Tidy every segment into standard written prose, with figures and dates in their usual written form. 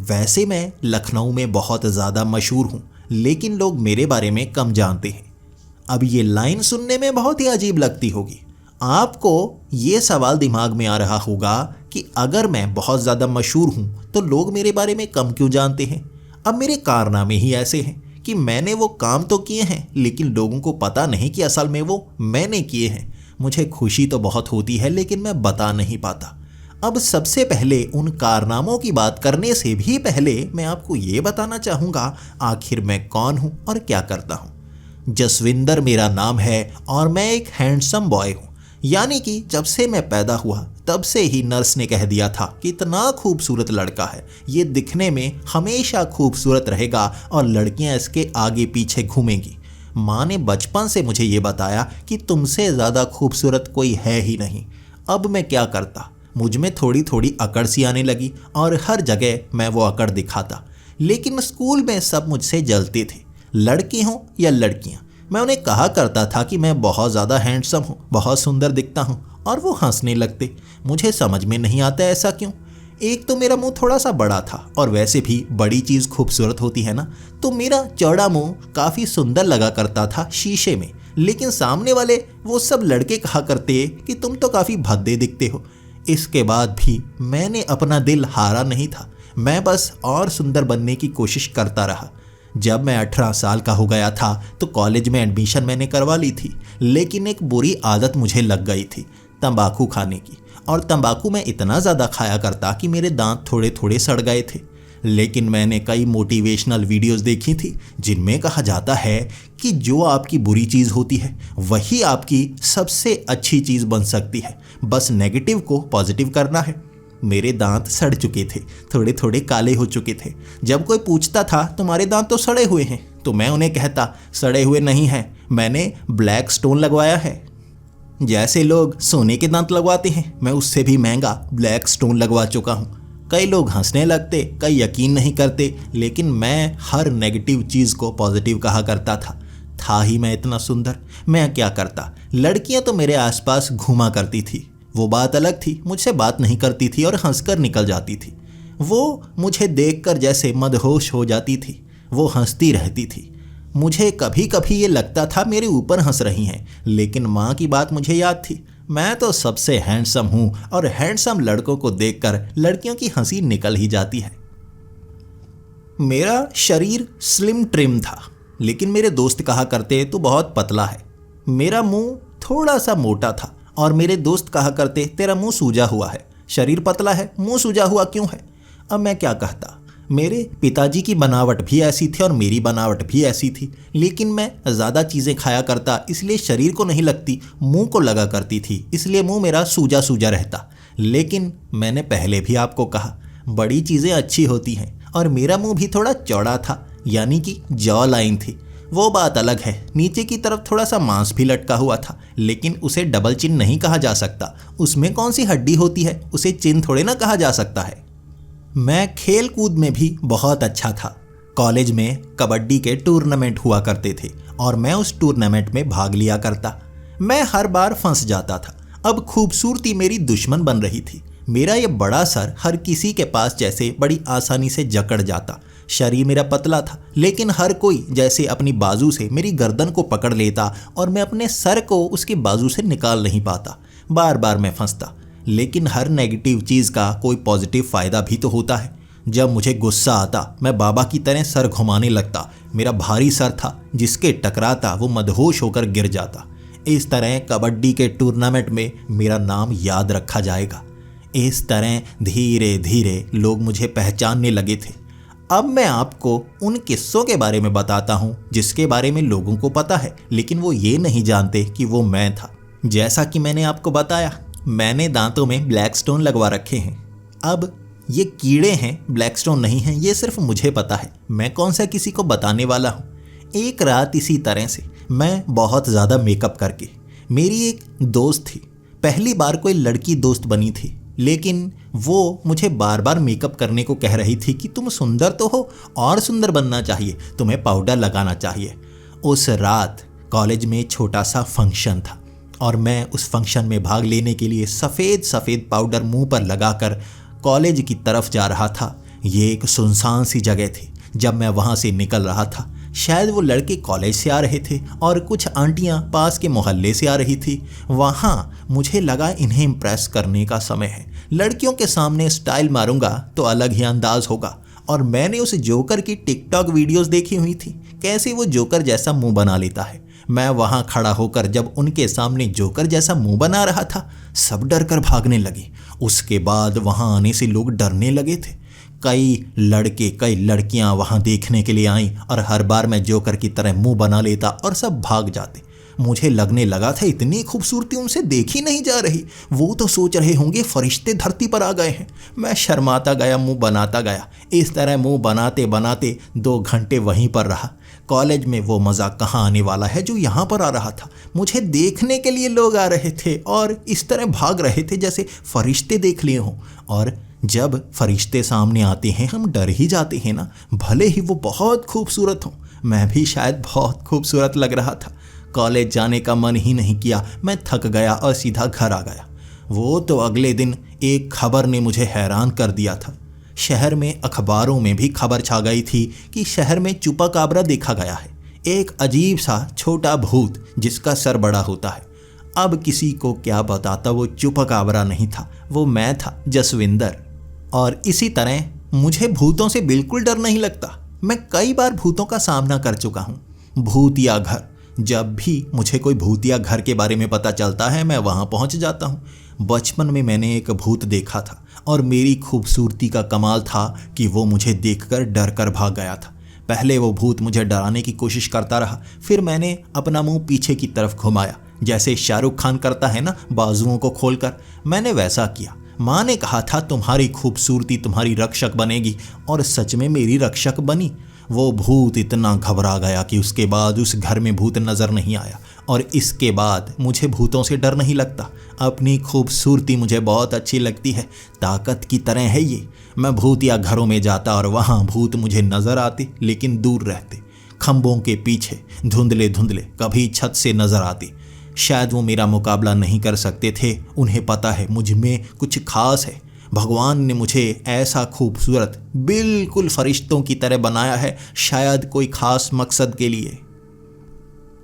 वैसे मैं लखनऊ में बहुत ज़्यादा मशहूर हूँ, लेकिन लोग मेरे बारे में कम जानते हैं। अब ये लाइन सुनने में बहुत ही अजीब लगती होगी। आपको ये सवाल दिमाग में आ रहा होगा कि अगर मैं बहुत ज़्यादा मशहूर हूँ तो लोग मेरे बारे में कम क्यों जानते हैं। अब मेरे कारनामे ही ऐसे हैं कि मैंने वो काम तो किए हैं, लेकिन लोगों को पता नहीं कि असल में वो मैंने किए हैं। मुझे खुशी तो बहुत होती है, लेकिन मैं बता नहीं पाता। अब सबसे पहले उन कारनामों की बात करने से भी पहले मैं आपको ये बताना चाहूँगा आखिर मैं कौन हूँ और क्या करता हूँ। जसविंदर मेरा नाम है और मैं एक हैंडसम बॉय हूँ। यानी कि जब से मैं पैदा हुआ तब से ही नर्स ने कह दिया था कि इतना खूबसूरत लड़का है, ये दिखने में हमेशा खूबसूरत रहेगा और लड़कियां इसके आगे पीछे घूमेंगी। माँ ने बचपन से मुझे ये बताया कि तुमसे ज़्यादा खूबसूरत कोई है ही नहीं। अब मैं क्या करता, मुझ में थोड़ी थोड़ी अकड़ सी आने लगी और हर जगह मैं वो अकड़ दिखाता। लेकिन स्कूल में सब मुझसे जलते थे, लड़के हों या लड़कियाँ। मैं उन्हें कहा करता था कि मैं बहुत ज़्यादा हैंडसम हूँ, बहुत सुंदर दिखता हूँ, और वो हंसने लगते। मुझे समझ में नहीं आता ऐसा क्यों। एक तो मेरा मुंह थोड़ा सा बड़ा था, और वैसे भी बड़ी चीज़ खूबसूरत होती है ना, तो मेरा चौड़ा मुंह काफ़ी सुंदर लगा करता था शीशे में। लेकिन सामने वाले वो सब लड़के कहा करते कि तुम तो काफ़ी भद्दे दिखते हो। इसके बाद भी मैंने अपना दिल हारा नहीं था। मैं बस और सुंदर बनने की कोशिश करता रहा। जब मैं 18 साल का हो गया था तो कॉलेज में एडमिशन मैंने करवा ली थी, लेकिन एक बुरी आदत मुझे लग गई थी तंबाकू खाने की। और तंबाकू मैं इतना ज़्यादा खाया करता कि मेरे दांत थोड़े थोड़े सड़ गए थे। लेकिन मैंने कई मोटिवेशनल वीडियोस देखी थी जिनमें कहा जाता है कि जो आपकी बुरी चीज़ होती है वही आपकी सबसे अच्छी चीज़ बन सकती है, बस नेगेटिव को पॉजिटिव करना है। मेरे दांत सड़ चुके थे, थोड़े थोड़े काले हो चुके थे। जब कोई पूछता था तुम्हारे दांत तो सड़े हुए हैं, तो मैं उन्हें कहता सड़े हुए नहीं हैं, मैंने ब्लैक स्टोन लगवाया है। जैसे लोग सोने के दांत लगवाते हैं, मैं उससे भी महंगा ब्लैक स्टोन लगवा चुका हूँ। कई लोग हंसने लगते, कई यकीन नहीं करते, लेकिन मैं हर नेगेटिव चीज़ को पॉजिटिव कहा करता था ही मैं इतना सुंदर। मैं क्या करता, लड़कियां तो मेरे आसपास घूमा करती थी, वो बात अलग थी, मुझसे बात नहीं करती थी और हंसकर निकल जाती थी। वो मुझे देखकर जैसे मदहोश हो जाती थी, वो हंसती रहती थी। मुझे कभी कभी ये लगता था मेरे ऊपर हंस रही हैं, लेकिन माँ की बात मुझे याद थी, मैं तो सबसे हैंडसम हूँ और हैंडसम लड़कों को देखकर लड़कियों की हंसी निकल ही जाती है। मेरा शरीर स्लिम ट्रिम था, लेकिन मेरे दोस्त कहा करते तू बहुत पतला है। मेरा मुंह थोड़ा सा मोटा था और मेरे दोस्त कहा करते तेरा मुंह सूजा हुआ है, शरीर पतला है, मुंह सूजा हुआ क्यों है। अब मैं क्या कहता, मेरे पिताजी की बनावट भी ऐसी थी और मेरी बनावट भी ऐसी थी, लेकिन मैं ज़्यादा चीज़ें खाया करता, इसलिए शरीर को नहीं लगती, मुंह को लगा करती थी, इसलिए मुंह मेरा सूजा सूजा रहता। लेकिन मैंने पहले भी आपको कहा बड़ी चीज़ें अच्छी होती हैं, और मेरा मुंह भी थोड़ा चौड़ा था, यानी कि जॉ लाइन थी। वो बात अलग है, नीचे की तरफ थोड़ा सा मांस भी लटका हुआ था, लेकिन उसे डबल चिन नहीं कहा जा सकता। उसमें कौन सी हड्डी होती है, उसे चिन थोड़े ना कहा जा सकता है। मैं खेल कूद में भी बहुत अच्छा था। कॉलेज में कबड्डी के टूर्नामेंट हुआ करते थे और मैं उस टूर्नामेंट में भाग लिया करता। मैं हर बार फंस जाता था। अब खूबसूरती मेरी दुश्मन बन रही थी। मेरा ये बड़ा सर हर किसी के पास जैसे बड़ी आसानी से जकड़ जाता। शरीर मेरा पतला था, लेकिन हर कोई जैसे अपनी बाजू से मेरी गर्दन को पकड़ लेता और मैं अपने सर को उसकी बाजू से निकाल नहीं पाता। बार बार मैं फंसता। लेकिन हर नेगेटिव चीज़ का कोई पॉजिटिव फ़ायदा भी तो होता है। जब मुझे गुस्सा आता मैं बाबा की तरह सर घुमाने लगता। मेरा भारी सर था, जिसके टकराता वो मदहोश होकर गिर जाता। इस तरह कबड्डी के टूर्नामेंट में मेरा नाम याद रखा जाएगा। इस तरह धीरे धीरे लोग मुझे पहचानने लगे थे। अब मैं आपको उन किस्सों के बारे में बताता हूँ जिसके बारे में लोगों को पता है, लेकिन वो ये नहीं जानते कि वो मैं था। जैसा कि मैंने आपको बताया, मैंने दांतों में ब्लैक स्टोन लगवा रखे हैं। अब ये कीड़े हैं, ब्लैक स्टोन नहीं हैं, ये सिर्फ मुझे पता है। मैं कौन सा किसी को बताने वाला हूँ। एक रात इसी तरह से मैं बहुत ज़्यादा मेकअप करके, मेरी एक दोस्त थी, पहली बार कोई लड़की दोस्त बनी थी, लेकिन वो मुझे बार बार मेकअप करने को कह रही थी कि तुम सुंदर तो हो और सुंदर बनना चाहिए, तुम्हें पाउडर लगाना चाहिए। उस रात कॉलेज में छोटा सा फंक्शन था और मैं उस फंक्शन में भाग लेने के लिए सफ़ेद सफ़ेद पाउडर मुंह पर लगाकर कॉलेज की तरफ जा रहा था। ये एक सुनसान सी जगह थी। जब मैं वहाँ से निकल रहा था, शायद वो लड़के कॉलेज से आ रहे थे और कुछ आंटियाँ पास के मोहल्ले से आ रही थी। वहाँ मुझे लगा इन्हें इम्प्रेस करने का समय है। लड़कियों के सामने स्टाइल मारूंगा तो अलग ही अंदाज होगा। और मैंने उस जोकर की टिकटॉक वीडियोस देखी हुई थी, कैसे वो जोकर जैसा मुंह बना लेता है। मैं वहाँ खड़ा होकर जब उनके सामने जोकर जैसा मुंह बना रहा था, सब डर कर भागने लगे। उसके बाद वहाँ आने से लोग डरने लगे थे। कई लड़के कई लड़कियां वहां देखने के लिए आईं और हर बार मैं जोकर की तरह मुंह बना लेता और सब भाग जाते। मुझे लगने लगा था इतनी खूबसूरती उनसे देखी नहीं जा रही, वो तो सोच रहे होंगे फरिश्ते धरती पर आ गए हैं। मैं शर्माता गया, मुंह बनाता गया। इस तरह मुंह बनाते बनाते 2 घंटे वहीं पर रहा। कॉलेज में वो मज़ा कहाँ आने वाला है जो यहाँ पर आ रहा था। मुझे देखने के लिए लोग आ रहे थे और इस तरह भाग रहे थे जैसे फरिश्ते देख लिए हों। और जब फरिश्ते सामने आते हैं हम डर ही जाते हैं ना, भले ही वो बहुत खूबसूरत हों। मैं भी शायद बहुत खूबसूरत लग रहा था। कॉलेज जाने का मन ही नहीं किया। मैं थक गया और सीधा घर आ गया। वो तो अगले दिन एक खबर ने मुझे हैरान कर दिया था। शहर में अखबारों में भी खबर छा गई थी कि शहर में चुपाकाबरा देखा गया है, एक अजीब सा छोटा भूत जिसका सर बड़ा होता है। अब किसी को क्या बताता, वो चुपाकाबरा नहीं था, वो मैं था, जसविंदर। और इसी तरह मुझे भूतों से बिल्कुल डर नहीं लगता। मैं कई बार भूतों का सामना कर चुका हूँ। भूतिया घर, जब भी मुझे कोई भूतिया घर के बारे में पता चलता है मैं वहाँ पहुँच जाता हूँ। बचपन में मैंने एक भूत देखा था और मेरी खूबसूरती का कमाल था कि वो मुझे देखकर डर कर भाग गया था। पहले वो भूत मुझे डराने की कोशिश करता रहा, फिर मैंने अपना मुंह पीछे की तरफ घुमाया, जैसे शाहरुख खान करता है ना, बाजुओं को खोलकर। मैंने वैसा किया। माँ ने कहा था तुम्हारी खूबसूरती तुम्हारी रक्षक बनेगी, और सच में मेरी रक्षक बनी। वो भूत इतना घबरा गया कि उसके बाद उस घर में भूत नज़र नहीं आया। और इसके बाद मुझे भूतों से डर नहीं लगता। अपनी खूबसूरती मुझे बहुत अच्छी लगती है, ताकत की तरह है ये। मैं भूतिया घरों में जाता और वहाँ भूत मुझे नज़र आते, लेकिन दूर रहते, खंभों के पीछे, धुंधले धुंधले, कभी छत से नज़र आते। शायद वो मेरा मुकाबला नहीं कर सकते थे। उन्हें पता है मुझ में कुछ खास है। भगवान ने मुझे ऐसा खूबसूरत, बिल्कुल फरिश्तों की तरह बनाया है, शायद कोई खास मकसद के लिए।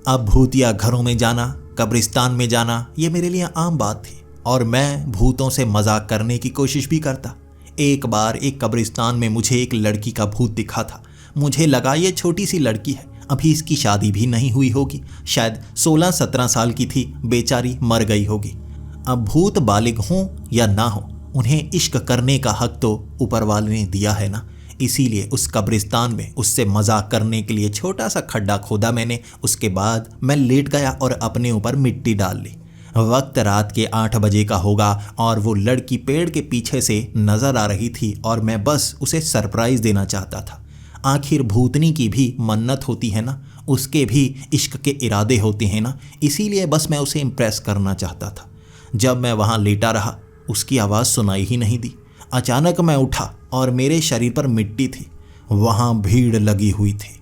अब भूतिया घरों में जाना, कब्रिस्तान में जाना, ये मेरे लिए आम बात थी और मैं भूतों से मजाक करने की कोशिश भी करता। एक बार एक कब्रिस्तान में मुझे एक लड़की का भूत दिखा था। मुझे लगा ये छोटी सी लड़की है, अभी इसकी शादी भी नहीं हुई होगी, शायद 16-17 साल की थी, बेचारी मर गई होगी। अब भूत बालिग हों या ना हो, उन्हें इश्क करने का हक तो ऊपर वाले ने दिया है ना। इसीलिए उस कब्रिस्तान में उससे मजाक करने के लिए छोटा सा खड्डा खोदा मैंने। उसके बाद मैं लेट गया और अपने ऊपर मिट्टी डाल ली। वक्त रात के 8 बजे का होगा और वो लड़की पेड़ के पीछे से नज़र आ रही थी और मैं बस उसे सरप्राइज़ देना चाहता था। आखिर भूतनी की भी मन्नत होती है ना, उसके भी इश्क के इरादे होते हैं ना, इसीलिए बस मैं उसे इम्प्रेस करना चाहता था। जब मैं वहाँ लेटा रहा, उसकी आवाज़ सुनाई ही नहीं दी। अचानक मैं उठा और मेरे शरीर पर मिट्टी थी। वहाँ भीड़ लगी हुई थी,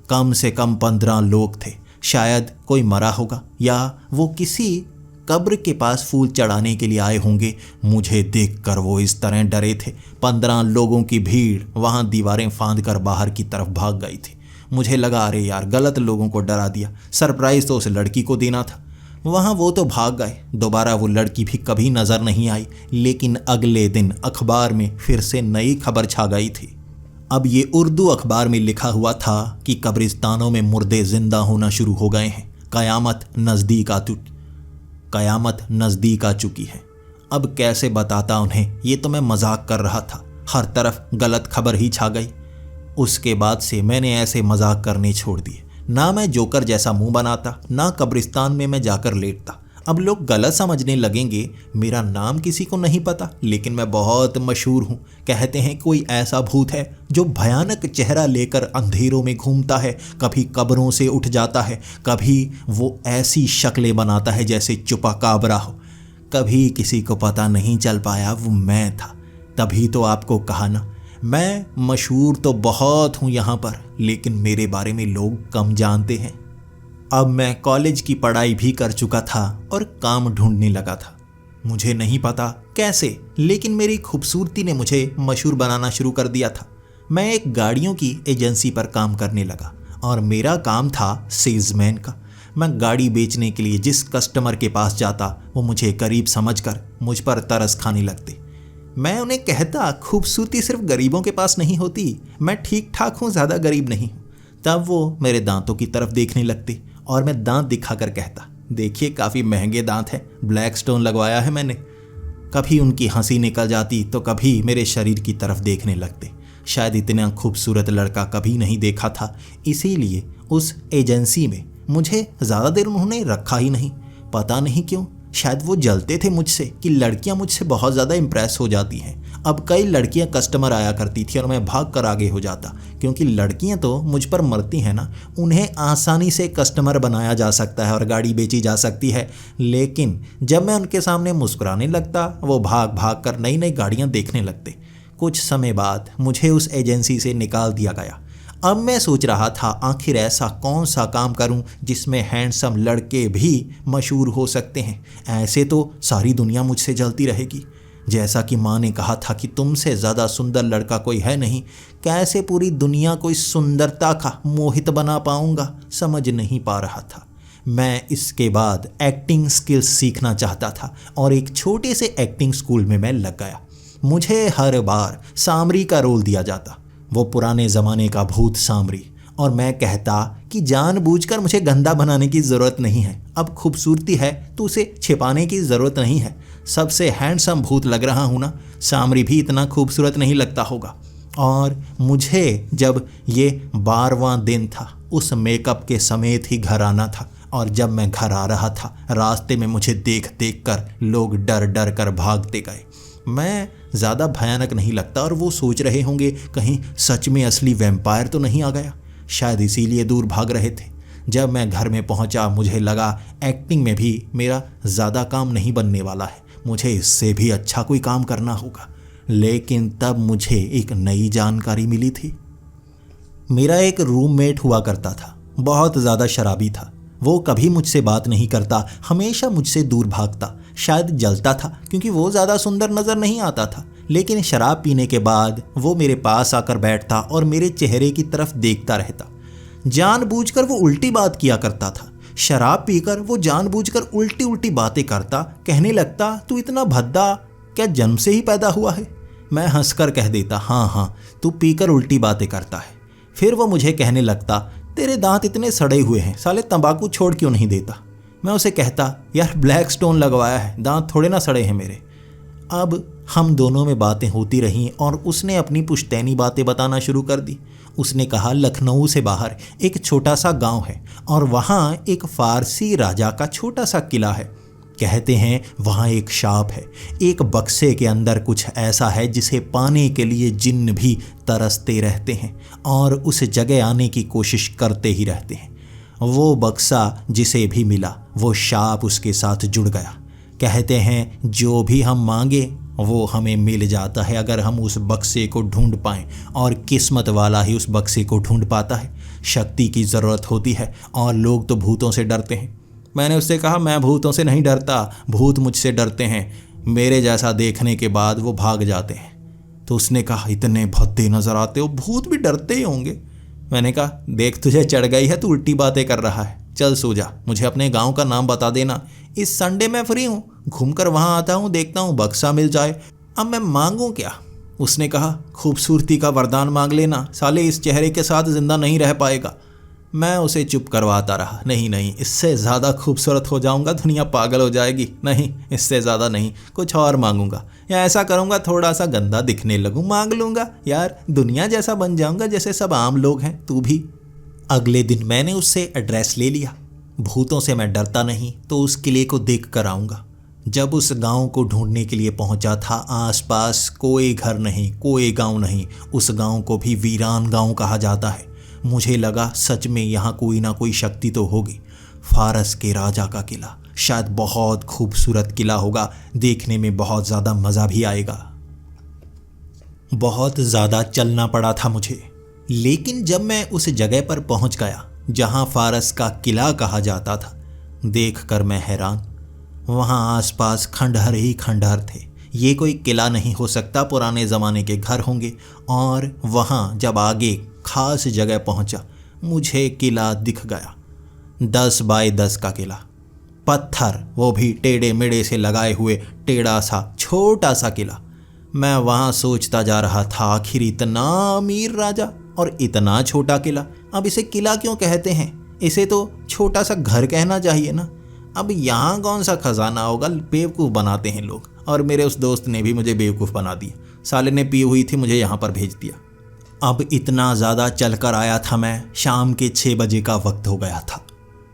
कम से कम 15 लोग थे। शायद कोई मरा होगा या वो किसी कब्र के पास फूल चढ़ाने के लिए आए होंगे। मुझे देखकर वो इस तरह डरे थे। 15 लोगों की भीड़ वहाँ दीवारें फांद कर बाहर की तरफ भाग गई थी। मुझे लगा अरे यार, गलत लोगों को डरा दिया। सरप्राइज़ तो उस लड़की को देना था। वहाँ वो तो भाग गए, दोबारा वो लड़की भी कभी नज़र नहीं आई। लेकिन अगले दिन अखबार में फिर से नई खबर छा गई थी। अब ये उर्दू अखबार में लिखा हुआ था कि कब्रिस्तानों में मुर्दे जिंदा होना शुरू हो गए हैं, कयामत नज़दीक आ चुकी है। अब कैसे बताता उन्हें, ये तो मैं मजाक कर रहा था। हर तरफ गलत खबर ही छा गई। उसके बाद से मैंने ऐसे मजाक करने छोड़ दिए। ना मैं जोकर जैसा मुंह बनाता, ना कब्रिस्तान में मैं जाकर लेटता। अब लोग गलत समझने लगेंगे। मेरा नाम किसी को नहीं पता, लेकिन मैं बहुत मशहूर हूँ। कहते हैं कोई ऐसा भूत है जो भयानक चेहरा लेकर अंधेरों में घूमता है, कभी कब्रों से उठ जाता है, कभी वो ऐसी शक्लें बनाता है जैसे चुपाकाबरा हो। कभी किसी को पता नहीं चल पाया वो मैं था। तभी तो आपको कहा ना, मैं मशहूर तो बहुत हूँ यहाँ पर, लेकिन मेरे बारे में लोग कम जानते हैं। अब मैं कॉलेज की पढ़ाई भी कर चुका था और काम ढूंढने लगा था। मुझे नहीं पता कैसे, लेकिन मेरी खूबसूरती ने मुझे मशहूर बनाना शुरू कर दिया था। मैं एक गाड़ियों की एजेंसी पर काम करने लगा और मेरा काम था सेल्समैन का। मैं गाड़ी बेचने के लिए जिस कस्टमर के पास जाता वो मुझे करीब समझकर मुझ पर तरस खाने लगते। मैं उन्हें कहता खूबसूरती सिर्फ गरीबों के पास नहीं होती, मैं ठीक ठाक हूँ, ज़्यादा गरीब नहीं हूँ। तब वो मेरे दांतों की तरफ देखने लगते और मैं दांत दिखाकर कहता, देखिए काफ़ी महंगे दांत हैं, ब्लैक स्टोन लगवाया है मैंने। कभी उनकी हंसी निकल जाती तो कभी मेरे शरीर की तरफ देखने लगते। शायद इतना खूबसूरत लड़का कभी नहीं देखा था, इसीलिए उस एजेंसी में मुझे ज़्यादा देर उन्होंने रखा ही नहीं। पता नहीं क्यों, शायद वो जलते थे मुझसे कि लड़कियां मुझसे बहुत ज़्यादा इम्प्रेस हो जाती हैं। अब कई लड़कियां कस्टमर आया करती थी और मैं भाग कर आगे हो जाता, क्योंकि लड़कियां तो मुझ पर मरती हैं ना, उन्हें आसानी से कस्टमर बनाया जा सकता है और गाड़ी बेची जा सकती है। लेकिन जब मैं उनके सामने मुस्कुराने लगता, वो भाग भाग कर नई नई गाड़ियाँ देखने लगते। कुछ समय बाद मुझे उस एजेंसी से निकाल दिया गया। अब मैं सोच रहा था आखिर ऐसा कौन सा काम करूं जिसमें हैंडसम लड़के भी मशहूर हो सकते हैं। ऐसे तो सारी दुनिया मुझसे जलती रहेगी। जैसा कि माँ ने कहा था कि तुमसे ज़्यादा सुंदर लड़का कोई है नहीं, कैसे पूरी दुनिया को इस सुंदरता का मोहित बना पाऊंगा, समझ नहीं पा रहा था। मैं इसके बाद एक्टिंग स्किल्स सीखना चाहता था और एक छोटे से एक्टिंग स्कूल में मैं लग गया। मुझे हर बार सामरी का रोल दिया जाता, वो पुराने ज़माने का भूत सामरी, और मैं कहता कि जानबूझकर मुझे गंदा बनाने की ज़रूरत नहीं है। अब खूबसूरती है तो उसे छिपाने की ज़रूरत नहीं है। सबसे हैंडसम भूत लग रहा हूँ ना, सामरी भी इतना खूबसूरत नहीं लगता होगा। और मुझे जब ये 12वां दिन था, उस मेकअप के समेत ही घर आना था। और जब मैं घर आ रहा था, रास्ते में मुझे देख देख कर लोग डर डर कर भागते गए। मैं ज़्यादा भयानक नहीं लगता और वो सोच रहे होंगे कहीं सच में असली वैम्पायर तो नहीं आ गया, शायद इसीलिए दूर भाग रहे थे। जब मैं घर में पहुंचा, मुझे लगा एक्टिंग में भी मेरा ज़्यादा काम नहीं बनने वाला है, मुझे इससे भी अच्छा कोई काम करना होगा। लेकिन तब मुझे एक नई जानकारी मिली थी। मेरा एक रूममेट हुआ करता था, बहुत ज़्यादा शराबी था। वो कभी मुझसे बात नहीं करता, हमेशा मुझसे दूर भागता। शायद जलता था क्योंकि वो ज़्यादा सुंदर नज़र नहीं आता था। लेकिन शराब पीने के बाद वो मेरे पास आकर बैठता और मेरे चेहरे की तरफ देखता रहता। जानबूझकर वो उल्टी बात किया करता था। शराब पीकर वो जानबूझकर उल्टी उल्टी बातें करता, कहने लगता, तू इतना भद्दा क्या जन्म से ही पैदा हुआ है? मैं हंसकर कह देता, हाँ हाँ, तू पीकर उल्टी बातें करता है। फिर वो मुझे कहने लगता, तेरे दांत इतने सड़े हुए हैं, साले तंबाकू छोड़ क्यों नहीं देता? मैं उसे कहता, यार ब्लैक स्टोन लगवाया है, दांत थोड़े ना सड़े हैं मेरे। अब हम दोनों में बातें होती रहीं और उसने अपनी पुश्तैनी बातें बताना शुरू कर दी। उसने कहा लखनऊ से बाहर एक छोटा सा गांव है और वहाँ एक फारसी राजा का छोटा सा किला है। कहते हैं वहाँ एक शाप है, एक बक्से के अंदर कुछ ऐसा है जिसे पाने के लिए जिन्न भी तरसते रहते हैं और उस जगह आने की कोशिश करते ही रहते हैं। वो बक्सा जिसे भी मिला वो शाप उसके साथ जुड़ गया। कहते हैं जो भी हम मांगे वो हमें मिल जाता है अगर हम उस बक्से को ढूंढ पाएं, और किस्मत वाला ही उस बक्से को ढूंढ पाता है। शक्ति की ज़रूरत होती है और लोग तो भूतों से डरते हैं। मैंने उससे कहा, मैं भूतों से नहीं डरता, भूत मुझसे डरते हैं। मेरे जैसा देखने के बाद वो भाग जाते हैं। तो उसने कहा, इतने भद्दे नज़र आते हो, भूत भी डरते ही होंगे। मैंने कहा, देख तुझे चढ़ गई है, तू उल्टी बातें कर रहा है, चल सो जा, मुझे अपने गांव का नाम बता देना, इस संडे मैं फ्री हूँ, घूमकर वहाँ आता हूँ, देखता हूँ बक्सा मिल जाए। अब मैं मांगूँ क्या? उसने कहा, खूबसूरती का वरदान मांग लेना, साले इस चेहरे के साथ जिंदा नहीं रह पाएगा। मैं उसे चुप करवाता रहा, नहीं नहीं, इससे ज़्यादा खूबसूरत हो जाऊंगा, दुनिया पागल हो जाएगी, नहीं इससे ज़्यादा नहीं, कुछ और मांगूंगा, या ऐसा करूंगा थोड़ा सा गंदा दिखने लगूं, मांग लूंगा यार, दुनिया जैसा बन जाऊंगा जैसे सब आम लोग हैं, तू भी। अगले दिन मैंने उससे एड्रेस ले लिया। भूतों से मैं डरता नहीं तो उस किले को देख कर आऊँगा। जब उस गांव को ढूंढने के लिए पहुंचा था, आसपास कोई घर नहीं, कोई गांव नहीं, उस गांव को भी वीरान गांव कहा जाता है। मुझे लगा सच में यहाँ कोई ना कोई शक्ति तो होगी। फारस के राजा का किला, शायद बहुत खूबसूरत किला होगा, देखने में बहुत ज़्यादा मज़ा भी आएगा। बहुत ज़्यादा चलना पड़ा था मुझे, लेकिन जब मैं उस जगह पर पहुँच गया जहाँ फारस का किला कहा जाता था, देखकर मैं हैरान। वहाँ आसपास खंडहर ही खंडहर थे, ये कोई किला नहीं हो सकता, पुराने ज़माने के घर होंगे। और वहाँ जब आगे खास जगह पहुँचा, मुझे किला दिख गया। 10 बाय 10 का किला, पत्थर, वो भी टेढ़े मेढ़े से लगाए हुए, टेढ़ा सा छोटा सा किला। मैं वहाँ सोचता जा रहा था, आखिर इतना अमीर राजा और इतना छोटा किला। अब इसे किला क्यों कहते हैं? इसे तो छोटा सा घर कहना चाहिए ना। अब यहाँ कौन सा खजाना होगा? बेवकूफ़ बनाते हैं लोग। और मेरे उस दोस्त ने भी मुझे बेवकूफ़ बना दिया। साले ने पी हुई थी, मुझे यहाँ पर भेज दिया। अब इतना ज़्यादा चल कर आया था मैं, शाम के 6 बजे का वक्त हो गया था।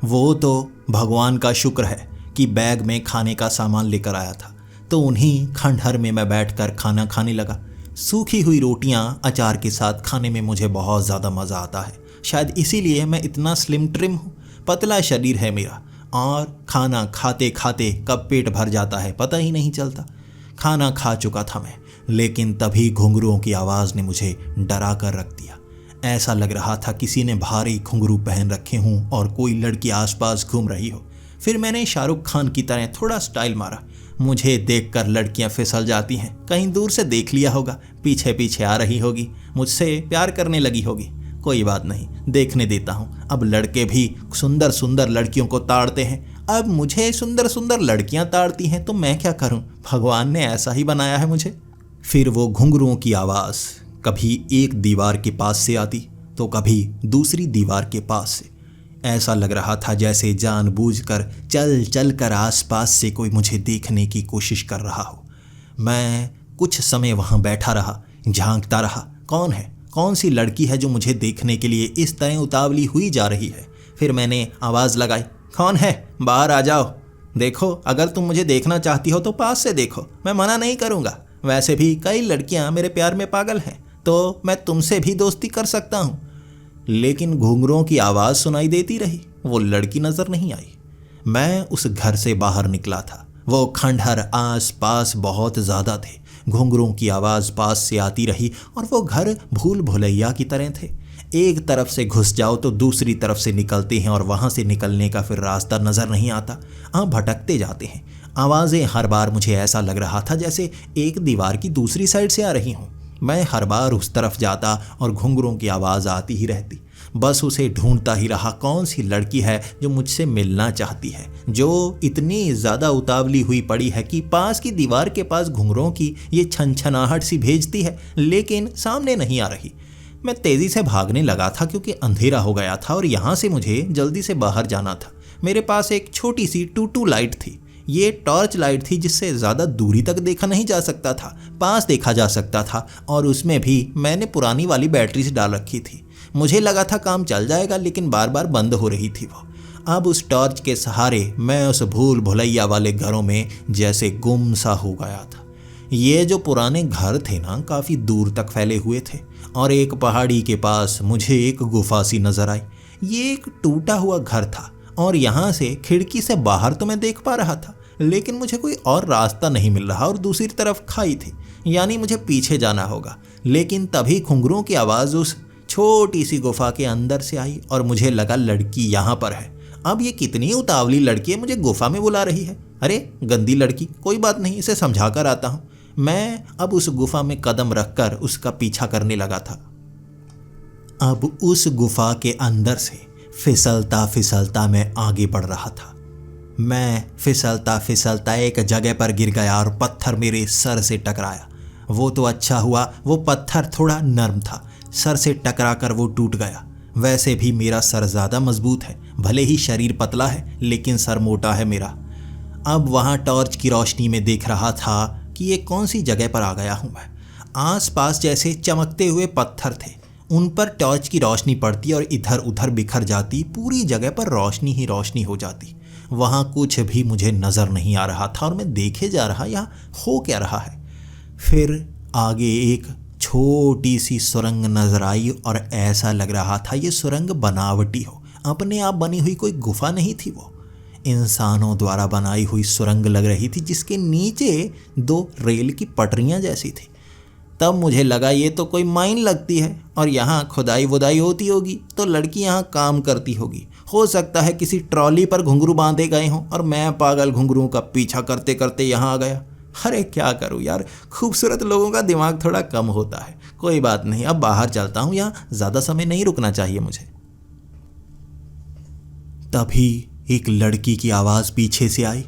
वो तो भगवान का शुक्र है कि बैग में खाने का सामान लेकर आया था, तो उन्हीं खंडहर में मैं बैठकर खाना खाने लगा। सूखी हुई रोटियां अचार के साथ खाने में मुझे बहुत ज़्यादा मज़ा आता है। शायद इसीलिए मैं इतना स्लिम ट्रिम हूँ। पतला शरीर है मेरा, और खाना खाते खाते कब पेट भर जाता है पता ही नहीं चलता। खाना खा चुका था मैं, लेकिन तभी घुंघरुओं की आवाज़ ने मुझे डरा कर रख दिया। ऐसा लग रहा था किसी ने भारी घुंघरू पहन रखे हों और कोई लड़की आसपास घूम रही हो। फिर मैंने शाहरुख खान की तरह थोड़ा स्टाइल मारा। मुझे देखकर लड़कियां फिसल जाती हैं, कहीं दूर से देख लिया होगा, पीछे पीछे आ रही होगी, मुझसे प्यार करने लगी होगी। कोई बात नहीं, देखने देता हूँ। अब लड़के भी सुंदर सुंदर लड़कियों को ताड़ते हैं, अब मुझे सुंदर सुंदर लड़कियां ताड़ती हैं, तो मैं क्या करूँ? भगवान ने ऐसा ही बनाया है मुझे। फिर वो घुंघरुओं की आवाज़ कभी एक दीवार के पास से आती तो कभी दूसरी दीवार के पास से। ऐसा लग रहा था जैसे जानबूझकर चल चल कर आसपास से कोई मुझे देखने की कोशिश कर रहा हो। मैं कुछ समय वहाँ बैठा रहा, झांकता रहा, कौन है, कौन सी लड़की है जो मुझे देखने के लिए इस तरह उतावली हुई जा रही है। फिर मैंने आवाज़ लगाई, कौन है, बाहर आ जाओ। देखो, अगर तुम मुझे देखना चाहती हो तो पास से देखो, मैं मना नहीं करूँगा। वैसे भी कई लड़कियाँ मेरे प्यार में पागल हैं, तो मैं तुमसे भी दोस्ती कर सकता हूँ। लेकिन घुंघरुओं की आवाज़ सुनाई देती रही, वो लड़की नज़र नहीं आई। मैं उस घर से बाहर निकला था। वो खंडहर आस पास बहुत ज़्यादा थे। घुंघरुओं की आवाज़ पास से आती रही और वो घर भूल भुलैया की तरह थे। एक तरफ से घुस जाओ तो दूसरी तरफ से निकलते हैं और वहाँ से निकलने का फिर रास्ता नज़र नहीं आता। आप भटकते जाते हैं। आवाज़ें हर बार मुझे ऐसा लग रहा था जैसे एक दीवार की दूसरी साइड से आ रही हों। मैं हर बार उस तरफ जाता और घुंघरुओं की आवाज़ आती ही रहती। बस उसे ढूंढता ही रहा, कौन सी लड़की है जो मुझसे मिलना चाहती है, जो इतनी ज़्यादा उतावली हुई पड़ी है कि पास की दीवार के पास घुंघरुओं की ये छनछनाहट सी भेजती है, लेकिन सामने नहीं आ रही। मैं तेज़ी से भागने लगा था क्योंकि अंधेरा हो गया था और यहाँ से मुझे जल्दी से बाहर जाना था। मेरे पास एक छोटी सी टूटू लाइट थी। ये टॉर्च लाइट थी जिससे ज़्यादा दूरी तक देखा नहीं जा सकता था, पास देखा जा सकता था, और उसमें भी मैंने पुरानी वाली बैटरी से डाल रखी थी। मुझे लगा था काम चल जाएगा, लेकिन बार बार बंद हो रही थी वो। अब उस टॉर्च के सहारे मैं उस भूल भुलैया वाले घरों में जैसे गुम सा हो गया था। ये जो पुराने घर थे ना, काफ़ी दूर तक फैले हुए थे, और एक पहाड़ी के पास मुझे एक गुफा सी नज़र आई। ये एक टूटा हुआ घर था और यहाँ से खिड़की से बाहर तो मैं देख पा रहा था, लेकिन मुझे कोई और रास्ता नहीं मिल रहा और दूसरी तरफ खाई थी, यानी मुझे पीछे जाना होगा। लेकिन तभी घुंघरुओं की आवाज़ उस छोटी सी गुफा के अंदर से आई और मुझे लगा लड़की यहाँ पर है। अब ये कितनी उतावली लड़की है, मुझे गुफा में बुला रही है। अरे गंदी लड़की, कोई बात नहीं, इसे समझा कर आता हूँ। मैं अब उस गुफा में कदम रखकर उसका पीछा करने लगा था। अब उस गुफा के अंदर से फिसलता फिसलता मैं आगे बढ़ रहा था। मैं फिसलता फिसलता एक जगह पर गिर गया और पत्थर मेरे सर से टकराया। वो तो अच्छा हुआ, वो पत्थर थोड़ा नर्म था, सर से टकरा कर वो टूट गया। वैसे भी मेरा सर ज़्यादा मजबूत है, भले ही शरीर पतला है, लेकिन सर मोटा है मेरा। अब वहाँ टॉर्च की रोशनी में देख रहा था कि ये कौन सी जगह पर आ गया हूँ मैं। आसपास जैसे चमकते हुए पत्थर थे, उन पर टॉर्च की रोशनी पड़ती और इधर उधर बिखर जाती, पूरी जगह पर रोशनी ही रोशनी हो जाती। वहाँ कुछ भी मुझे नज़र नहीं आ रहा था और मैं देखे जा रहा यहाँ हो क्या रहा है। फिर आगे एक छोटी सी सुरंग नजर आई और ऐसा लग रहा था ये सुरंग बनावटी हो, अपने आप बनी हुई कोई गुफा नहीं थी। वो इंसानों द्वारा बनाई हुई सुरंग लग रही थी, जिसके नीचे 2 रेल की पटरियां जैसी थी। तब मुझे लगा ये तो कोई माइन लगती है और यहाँ खुदाई वुदाई होती होगी, तो लड़की यहाँ काम करती होगी। हो सकता है किसी ट्रॉली पर घुंघरू बांधे गए हों और मैं पागल घुंघरुओं का पीछा करते करते यहाँ आ गया। अरे क्या करूं यार, खूबसूरत लोगों का दिमाग थोड़ा कम होता है। कोई बात नहीं, अब बाहर चलता हूं, यहाँ ज़्यादा समय नहीं रुकना चाहिए मुझे। तभी एक लड़की की आवाज़ पीछे से आई,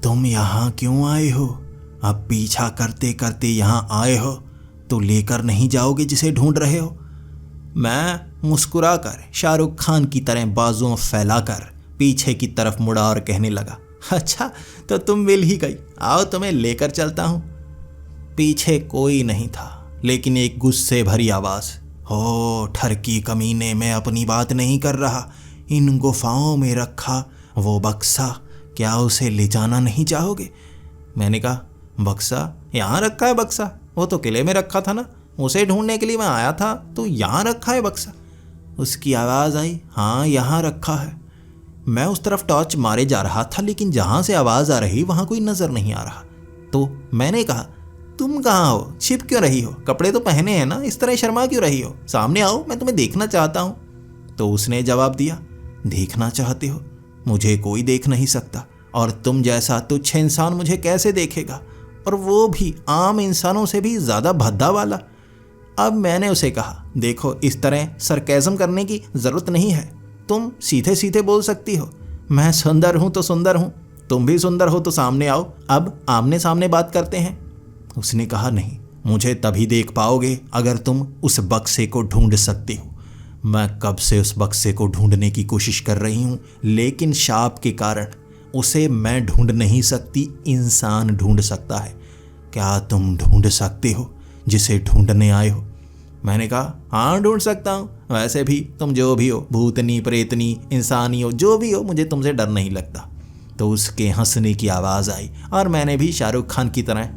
तुम यहाँ क्यों आए हो? अब पीछा करते करते यहाँ आए हो तो लेकर नहीं जाओगे जिसे ढूंढ रहे हो? मैं मुस्कुराकर शाहरुख खान की तरह बाजुओं फैलाकर पीछे की तरफ मुड़ा और कहने लगा, अच्छा तो तुम मिल ही गई, आओ तुम्हें लेकर चलता हूं। पीछे कोई नहीं था, लेकिन एक गुस्से भरी आवाज, हो ठरकी कमीने, मैं अपनी बात नहीं कर रहा। इन गुफाओं में रखा वो बक्सा, क्या उसे ले जाना नहीं चाहोगे? मैंने कहा, बक्सा? यहाँ रखा है बक्सा? वो तो किले में रखा था ना, उसे ढूंढने के लिए मैं आया था, तो यहाँ रखा है बक्सा? उसकी आवाज़ आई, हाँ यहाँ रखा है। मैं उस तरफ टॉर्च मारे जा रहा था, लेकिन जहाँ से आवाज़ आ रही वहाँ कोई नज़र नहीं आ रहा। तो मैंने कहा, तुम कहाँ हो? छिप क्यों रही हो? कपड़े तो पहने हैं ना, इस तरह शर्मा क्यों रही हो? सामने आओ, मैं तुम्हें देखना चाहता हूँ। तो उसने जवाब दिया, देखना चाहते हो? मुझे कोई देख नहीं सकता, और तुम जैसा तुच्छ इंसान मुझे कैसे देखेगा, और वो भी आम इंसानों से भी ज़्यादा भद्दा वाला। अब मैंने उसे कहा, देखो इस तरह सरकेज़म करने की ज़रूरत नहीं है, तुम सीधे सीधे बोल सकती हो, मैं सुंदर हूँ तो सुंदर हूँ, तुम भी सुंदर हो तो सामने आओ, अब आमने सामने बात करते हैं। उसने कहा, नहीं, मुझे तभी देख पाओगे अगर तुम उस बक्से को ढूंढ सकती हो। मैं कब से उस बक्से को ढूंढने की कोशिश कर रही हूँ, लेकिन शाप के कारण उसे मैं ढूंढ नहीं सकती, इंसान ढूंढ सकता है। क्या तुम ढूंढ सकते हो जिसे ढूंढने आए हो? मैंने कहा, हाँ ढूंढ सकता हूँ, वैसे भी तुम जो भी हो, भूतनी प्रेतनी इंसानी हो, जो भी हो, मुझे तुमसे डर नहीं लगता। तो उसके हंसने की आवाज़ आई और मैंने भी शाहरुख खान की तरह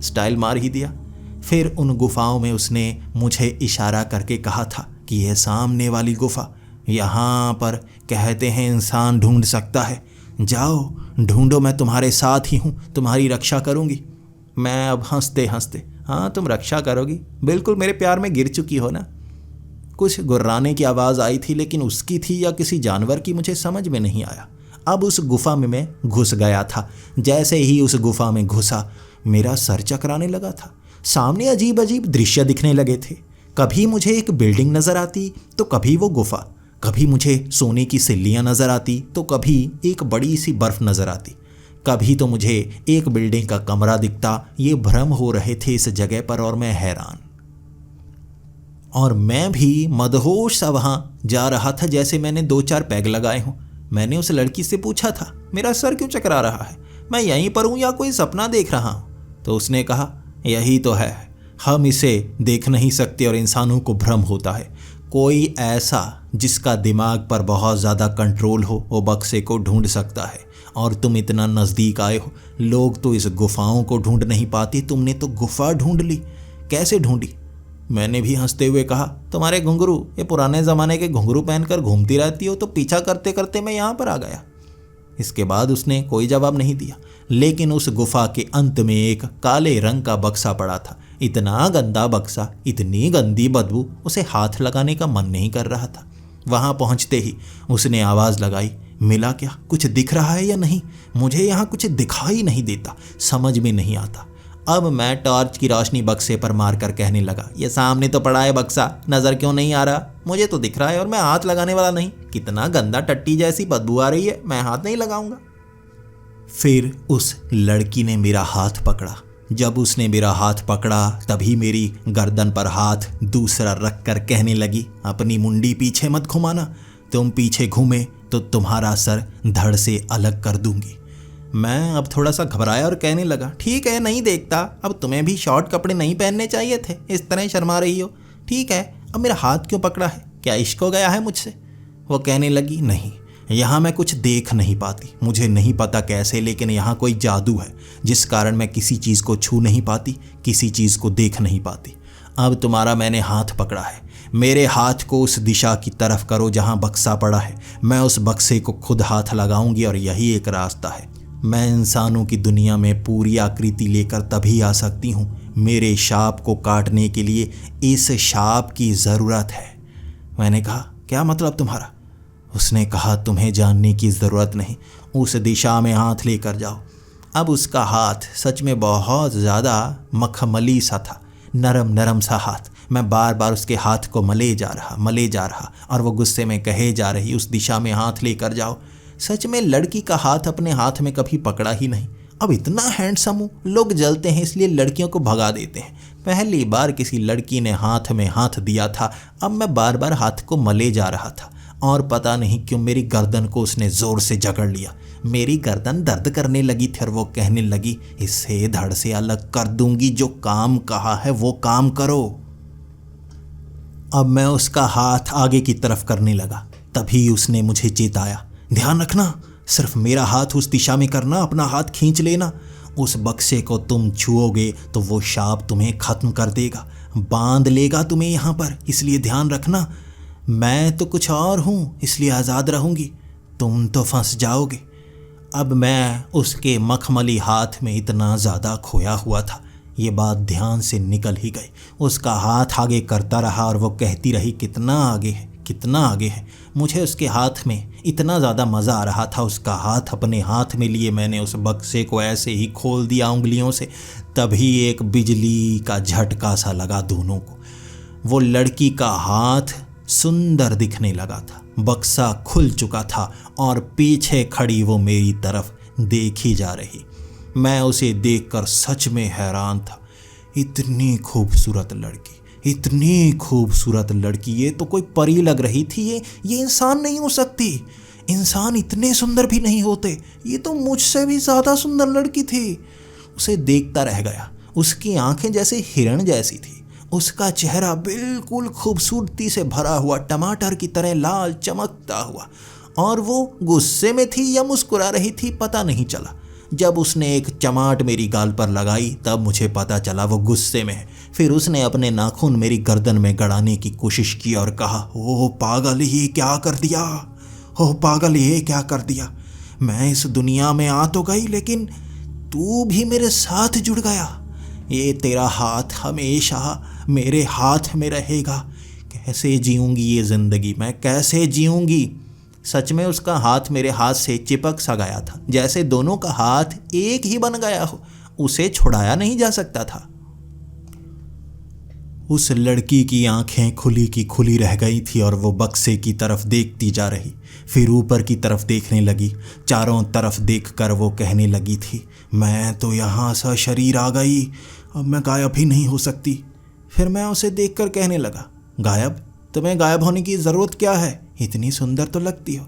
स्टाइल मार ही दिया। फिर उन गुफाओं में उसने मुझे इशारा करके कहा था कि यह सामने वाली गुफा, यहाँ पर कहते हैं इंसान ढूंढ सकता है, जाओ ढूंढो, मैं तुम्हारे साथ ही हूँ, तुम्हारी रक्षा करूँगी। मैं अब हंसते हंसते, हाँ तुम रक्षा करोगी, बिल्कुल मेरे प्यार में गिर चुकी हो ना। कुछ गुर्राने की आवाज़ आई थी, लेकिन उसकी थी या किसी जानवर की मुझे समझ में नहीं आया। अब उस गुफा में मैं घुस गया था। जैसे ही उस गुफा में घुसा, मेरा सर चकराने लगा था। सामने अजीब अजीब दृश्य दिखने लगे थे। कभी मुझे एक बिल्डिंग नज़र आती तो कभी वो गुफा, कभी मुझे सोने की सिल्लियाँ नज़र आती तो कभी एक बड़ी सी बर्फ़ नज़र आती, कभी तो मुझे एक बिल्डिंग का कमरा दिखता। ये भ्रम हो रहे थे इस जगह पर और मैं हैरान। और मैं भी मदहोश सा वहाँ जा रहा था, जैसे मैंने 2-4 पैग लगाए हों। मैंने उस लड़की से पूछा था, मेरा सर क्यों चकरा रहा है, मैं यहीं पर हूँ या कोई सपना देख रहा हूँ? तो उसने कहा, यही तो है, हम इसे देख नहीं सकते और इंसानों को भ्रम होता है। कोई ऐसा जिसका दिमाग पर बहुत ज़्यादा कंट्रोल हो, वो बक्से को ढूंढ सकता है। और तुम इतना नज़दीक आए हो, लोग तो इस गुफाओं को ढूंढ नहीं पाते, तुमने तो गुफा ढूंढ ली। कैसे ढूंढी? मैंने भी हंसते हुए कहा, तुम्हारे घुंघरू, ये पुराने ज़माने के घुंघरू पहनकर घूमती रहती हो, तो पीछा करते करते मैं यहाँ पर आ गया। इसके बाद उसने कोई जवाब नहीं दिया, लेकिन उस गुफा के अंत में एक काले रंग का बक्सा पड़ा था। इतना गंदा बक्सा, इतनी गंदी बदबू, उसे हाथ लगाने का मन नहीं कर रहा था। वहाँ पहुँचते ही उसने आवाज़ लगाई, मिला क्या? कुछ दिख रहा है या नहीं? मुझे यहाँ कुछ दिखाई नहीं देता, समझ में नहीं आता। अब मैं टॉर्च की रोशनी बक्से पर मारकर कहने लगा, ये सामने तो पड़ा है बक्सा, नज़र क्यों नहीं आ रहा? मुझे तो दिख रहा है और मैं हाथ लगाने वाला नहीं। कितना गंदा, टट्टी जैसी बदबू आ रही है, मैं हाथ नहीं लगाऊंगा। फिर उस लड़की ने मेरा हाथ पकड़ा। जब उसने मेरा हाथ पकड़ा, तभी मेरी गर्दन पर हाथ दूसरा रख कर कहने लगी, अपनी मुंडी पीछे मत घुमाना, तुम पीछे घूमे तो तुम्हारा सर धड़ से अलग कर दूंगी। मैं अब थोड़ा सा घबराया और कहने लगा, ठीक है, नहीं देखता, अब तुम्हें भी शॉर्ट कपड़े नहीं पहनने चाहिए थे, इस तरह शर्मा रही हो। ठीक है, अब मेरा हाथ क्यों पकड़ा है? क्या इश्क हो गया है मुझसे? वो कहने लगी, नहीं, यहाँ मैं कुछ देख नहीं पाती, मुझे नहीं पता कैसे, लेकिन यहाँ कोई जादू है जिस कारण मैं किसी चीज़ को छू नहीं पाती, किसी चीज़ को देख नहीं पाती। अब तुम्हारा मैंने हाथ पकड़ा है, मेरे हाथ को उस दिशा की तरफ करो जहाँ बक्सा पड़ा है, मैं उस बक्से को खुद हाथ लगाऊंगी और यही एक रास्ता है। मैं इंसानों की दुनिया में पूरी आकृति लेकर तभी आ सकती हूँ, मेरे शाप को काटने के लिए इस शाप की ज़रूरत है। मैंने कहा, क्या मतलब तुम्हारा? उसने कहा, तुम्हें जानने की ज़रूरत नहीं, उस दिशा में हाथ लेकर जाओ। अब उसका हाथ सच में बहुत ज़्यादा मखमली सा था, नरम नरम सा हाथ। मैं बार बार उसके हाथ को मले जा रहा और वो गुस्से में कहे जा रही, उस दिशा में हाथ लेकर जाओ। सच में लड़की का हाथ अपने हाथ में कभी पकड़ा ही नहीं। अब इतना हैंडसम हूँ, लोग जलते हैं इसलिए लड़कियों को भगा देते हैं। पहली बार किसी लड़की ने हाथ में हाथ दिया था। अब मैं बार बार हाथ को मले जा रहा था और पता नहीं क्यों मेरी गर्दन को उसने ज़ोर से जकड़ लिया। मेरी गर्दन दर्द करने लगी थी और वो कहने लगी, इसे धड़ से अलग कर दूंगी, जो काम कहा है वो काम करो। अब मैं उसका हाथ आगे की तरफ करने लगा, तभी उसने मुझे चेताया, ध्यान रखना, सिर्फ मेरा हाथ उस दिशा में करना, अपना हाथ खींच लेना। उस बक्से को तुम छुओगे तो वो शाप तुम्हें ख़त्म कर देगा, बांध लेगा तुम्हें यहाँ पर, इसलिए ध्यान रखना। मैं तो कुछ और हूँ, इसलिए आज़ाद रहूँगी, तुम तो फंस जाओगे। अब मैं उसके मखमली हाथ में इतना ज़्यादा खोया हुआ था, ये बात ध्यान से निकल ही गई। उसका हाथ आगे करता रहा और वो कहती रही, कितना आगे है, कितना आगे है। मुझे उसके हाथ में इतना ज़्यादा मज़ा आ रहा था। उसका हाथ अपने हाथ में लिए मैंने उस बक्से को ऐसे ही खोल दिया उंगलियों से, तभी एक बिजली का झटका सा लगा दोनों को। वो लड़की का हाथ सुंदर दिखने लगा था, बक्सा खुल चुका था और पीछे खड़ी वो मेरी तरफ देखी जा रही। मैं उसे देखकर सच में हैरान था। इतनी खूबसूरत लड़की, इतनी खूबसूरत लड़की, ये तो कोई परी लग रही थी। ये इंसान नहीं हो सकती, इंसान इतने सुंदर भी नहीं होते। ये तो मुझसे भी ज़्यादा सुंदर लड़की थी। उसे देखता रह गया। उसकी आंखें जैसे हिरण जैसी थी, उसका चेहरा बिल्कुल खूबसूरती से भरा हुआ, टमाटर की तरह लाल चमकता हुआ। और वो गुस्से में थी या मुस्कुरा रही थी पता नहीं चला। जब उसने एक चमाट मेरी गाल पर लगाई तब मुझे पता चला वो गुस्से में है। फिर उसने अपने नाखून मेरी गर्दन में गड़ाने की कोशिश की और कहा, ओह पागल, ये क्या कर दिया, ओह पागल, ये क्या कर दिया। मैं इस दुनिया में आ तो गई, लेकिन तू भी मेरे साथ जुड़ गया। ये तेरा हाथ हमेशा मेरे हाथ में रहेगा। कैसे जीऊँगी ये ज़िंदगी, मैं कैसे जीऊँगी। सच में उसका हाथ मेरे हाथ से चिपक सा गया था, जैसे दोनों का हाथ एक ही बन गया हो। उसे छुड़ाया नहीं जा सकता था। उस लड़की की आंखें खुली की खुली रह गई थी और वो बक्से की तरफ देखती जा रही, फिर ऊपर की तरफ देखने लगी। चारों तरफ देखकर वो कहने लगी थी, मैं तो यहाँ सा शरीर आ गई, अब मैं गायब ही नहीं हो सकती। फिर मैं उसे देखकर कहने लगा, गायब? तुम्हें गायब होने की ज़रूरत क्या है, इतनी सुंदर तो लगती हो।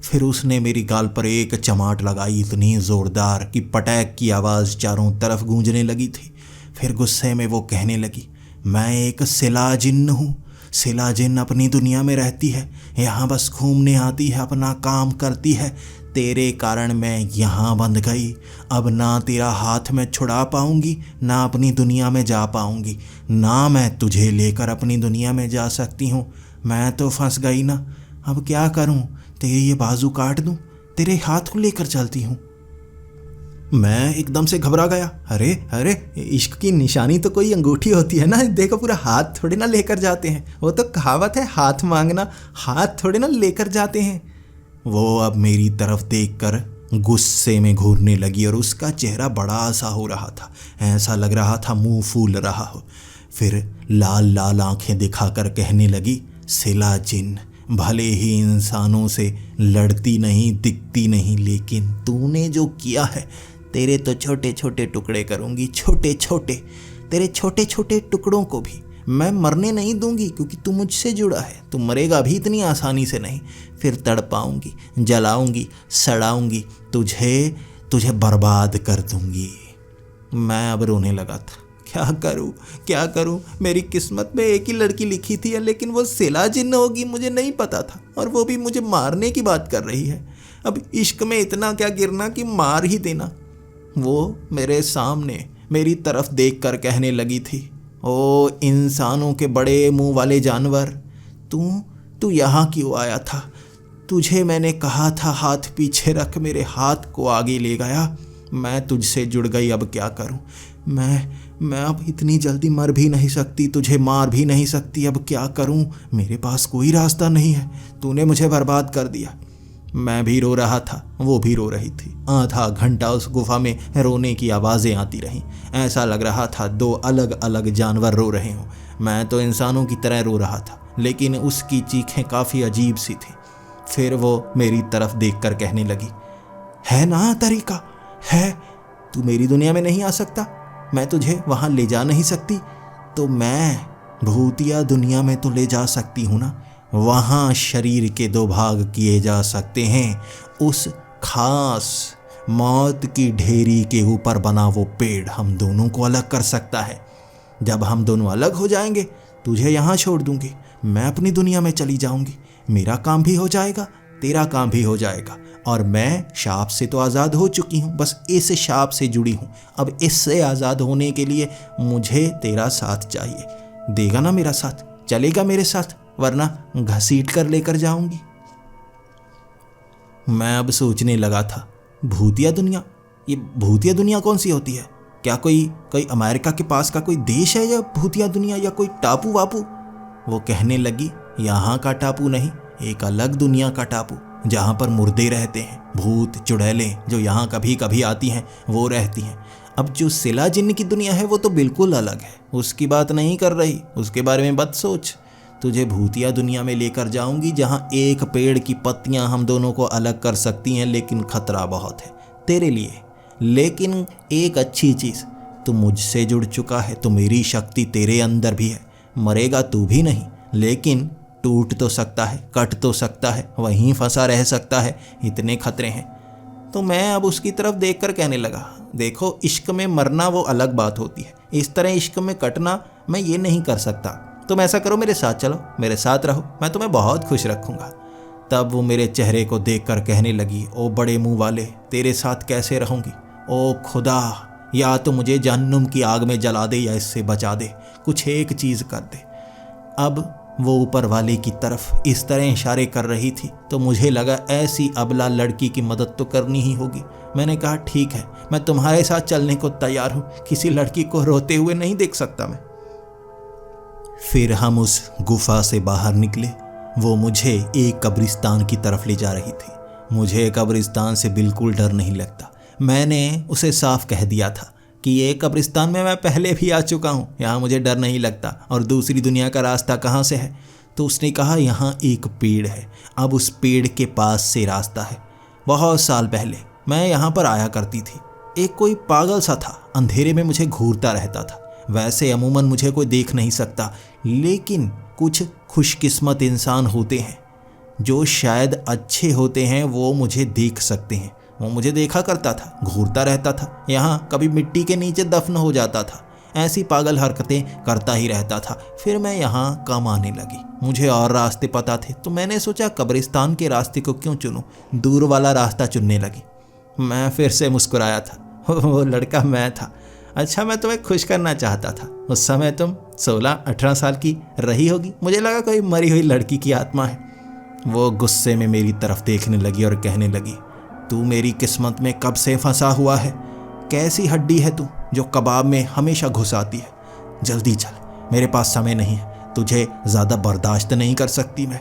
फिर उसने मेरी गाल पर एक चमाट लगाई, इतनी ज़ोरदार कि पटैक की आवाज़ चारों तरफ गूंजने लगी थी। फिर गुस्से में वो कहने लगी, मैं एक सिला जिन्न हूँ। सिला जिन्न अपनी दुनिया में रहती है, यहाँ बस घूमने आती है, अपना काम करती है। तेरे कारण मैं यहाँ बंध गई। अब ना तेरा हाथ मैं छुड़ा पाऊँगी, ना अपनी दुनिया में जा पाऊँगी, ना मैं तुझे लेकर अपनी दुनिया में जा सकती हूँ। मैं तो फंस गई ना। अब क्या करूँ, तेरे ये बाजू काट दूँ, तेरे हाथ को लेकर चलती हूँ। मैं एकदम से घबरा गया। अरे अरे, इश्क की निशानी तो कोई अंगूठी होती है ना, देखो पूरा हाथ थोड़े ना लेकर जाते हैं। वो तो कहावत है, हाथ मांगना, हाथ थोड़े ना लेकर जाते हैं। वो अब मेरी तरफ देखकर गुस्से में घूरने लगी और उसका चेहरा बड़ा सा हो रहा था, ऐसा लग रहा था मुंह फूल रहा हो। फिर लाल लाल आंखें दिखाकर कहने लगी, सिला जिन, भले ही इंसानों से लड़ती नहीं, दिखती नहीं, लेकिन तूने जो किया है, तेरे तो छोटे छोटे टुकड़े करूँगी, छोटे छोटे। तेरे छोटे छोटे टुकड़ों को भी मैं मरने नहीं दूंगी, क्योंकि तू मुझसे जुड़ा है। तू मरेगा भी इतनी आसानी से नहीं। फिर तड़पाऊंगी, जलाऊंगी, सड़ाऊंगी, तुझे बर्बाद कर दूंगी। मैं अब रोने लगा था। क्या करूं, क्या करूं। मेरी किस्मत में एक ही लड़की लिखी थी, लेकिन वो सिला जिन्न होगी मुझे नहीं पता था, और वो भी मुझे मारने की बात कर रही है। अब इश्क में इतना क्या गिरना कि मार ही देना। वो मेरे सामने मेरी तरफ देखकर कहने लगी थी, ओ इंसानों के बड़े मुंह वाले जानवर, तू यहाँ क्यों आया था? तुझे मैंने कहा था हाथ पीछे रख, मेरे हाथ को आगे ले गया। मैं तुझसे जुड़ गई, अब क्या करूं। मैं अब इतनी जल्दी मर भी नहीं सकती, तुझे मार भी नहीं सकती। अब क्या करूं, मेरे पास कोई रास्ता नहीं है। तूने मुझे बर्बाद कर दिया। मैं भी रो रहा था, वो भी रो रही थी। आधा घंटा उस गुफा में रोने की आवाज़ें आती रहीं। ऐसा लग रहा था दो अलग अलग जानवर रो रहे हों। मैं तो इंसानों की तरह रो रहा था, लेकिन उसकी चीखें काफ़ी अजीब सी थी। फिर वो मेरी तरफ देखकर कहने लगी, है ना तरीका, है, तू मेरी दुनिया में नहीं आ सकता, मैं तुझे वहाँ ले जा नहीं सकती, तो मैं भूतिया दुनिया में तो ले जा सकती हूँ ना। वहाँ शरीर के दो भाग किए जा सकते हैं। उस खास मौत की ढेरी के ऊपर बना वो पेड़ हम दोनों को अलग कर सकता है। जब हम दोनों अलग हो जाएंगे, तुझे यहाँ छोड़ दूंगी, मैं अपनी दुनिया में चली जाऊंगी। मेरा काम भी हो जाएगा, तेरा काम भी हो जाएगा, और मैं शाप से तो आज़ाद हो चुकी हूँ, बस इस शाप से जुड़ी हूँ। अब इससे आज़ाद होने के लिए मुझे तेरा साथ चाहिए। देगा ना मेरा साथ, चलेगा मेरे साथ, वरना घसीट कर लेकर जाऊंगी। मैं अब सोचने लगा था, भूतिया दुनिया, ये भूतिया दुनिया कौन सी होती है? क्या कोई अमेरिका के पास का कोई देश है या भूतिया दुनिया, या कोई टापू वापू? वो कहने लगी, यहाँ का टापू नहीं, एक अलग दुनिया का टापू, जहाँ पर मुर्दे रहते हैं, भूत चुड़ैलें जो यहाँ कभी कभी आती हैं वो रहती हैं। अब जो सिला जिन्न की दुनिया है वो तो बिल्कुल अलग है, उसकी बात नहीं कर रही, उसके बारे में मत सोच। तुझे भूतिया दुनिया में लेकर जाऊंगी, जहाँ एक पेड़ की पत्तियाँ हम दोनों को अलग कर सकती हैं, लेकिन खतरा बहुत है तेरे लिए। लेकिन एक अच्छी चीज़, तू मुझसे जुड़ चुका है, तो मेरी शक्ति तेरे अंदर भी है। मरेगा तू भी नहीं, लेकिन टूट तो सकता है, कट तो सकता है, वहीं फंसा रह सकता है, इतने खतरे हैं। तो मैं अब उसकी तरफ देखकर कहने लगा, देखो, इश्क में मरना वो अलग बात होती है, इस तरह इश्क में कटना मैं ये नहीं कर सकता। तुम ऐसा करो, मेरे साथ चलो, मेरे साथ रहो, मैं तुम्हें बहुत खुश रखूँगा। तब वो मेरे चेहरे को देखकर कहने लगी, ओ बड़े मुंह वाले, तेरे साथ कैसे रहूँगी? ओ खुदा, या तो मुझे जहन्नुम की आग में जला दे या इससे बचा दे, कुछ एक चीज़ कर दे। अब वो ऊपर वाले की तरफ इस तरह इशारे कर रही थी, तो मुझे लगा ऐसी अबला लड़की की मदद तो करनी ही होगी। मैंने कहा, ठीक है, मैं तुम्हारे साथ चलने को तैयार हूँ, किसी लड़की को रोते हुए नहीं देख सकता मैं। फिर हम उस गुफा से बाहर निकले। वो मुझे एक कब्रिस्तान की तरफ ले जा रही थी। मुझे कब्रिस्तान से बिल्कुल डर नहीं लगता। मैंने उसे साफ कह दिया था कि ये कब्रिस्तान में मैं पहले भी आ चुका हूँ, यहाँ मुझे डर नहीं लगता, और दूसरी दुनिया का रास्ता कहाँ से है? तो उसने कहा, यहाँ एक पेड़ है, अब उस पेड़ के पास से रास्ता है। बहुत साल पहले मैं यहाँ पर आया करती थी। एक कोई पागल सा था, अंधेरे में मुझे घूरता रहता था। वैसे अमूमन मुझे कोई देख नहीं सकता, लेकिन कुछ खुशकिस्मत इंसान होते हैं जो शायद अच्छे होते हैं, वो मुझे देख सकते हैं। वो मुझे देखा करता था, घूरता रहता था, यहाँ कभी मिट्टी के नीचे दफन हो जाता था, ऐसी पागल हरकतें करता ही रहता था। फिर मैं यहाँ कम आने लगी, मुझे और रास्ते पता थे, तो मैंने सोचा कब्रिस्तान के रास्ते को क्यों चुनूं, दूर वाला रास्ता चुनने लगी। मैं फिर से मुस्कुराया था। वो लड़का मैं था। अच्छा, मैं तुम्हें खुश करना चाहता था। उस समय तुम 16-18 साल की रही होगी, मुझे लगा कोई मरी हुई लड़की की आत्मा है। वो गुस्से में मेरी तरफ देखने लगी और कहने लगी, तू मेरी किस्मत में कब से फंसा हुआ है? कैसी हड्डी है तू जो कबाब में हमेशा घुस आती है? जल्दी चल, मेरे पास समय नहीं है, तुझे ज़्यादा बर्दाश्त नहीं कर सकती मैं।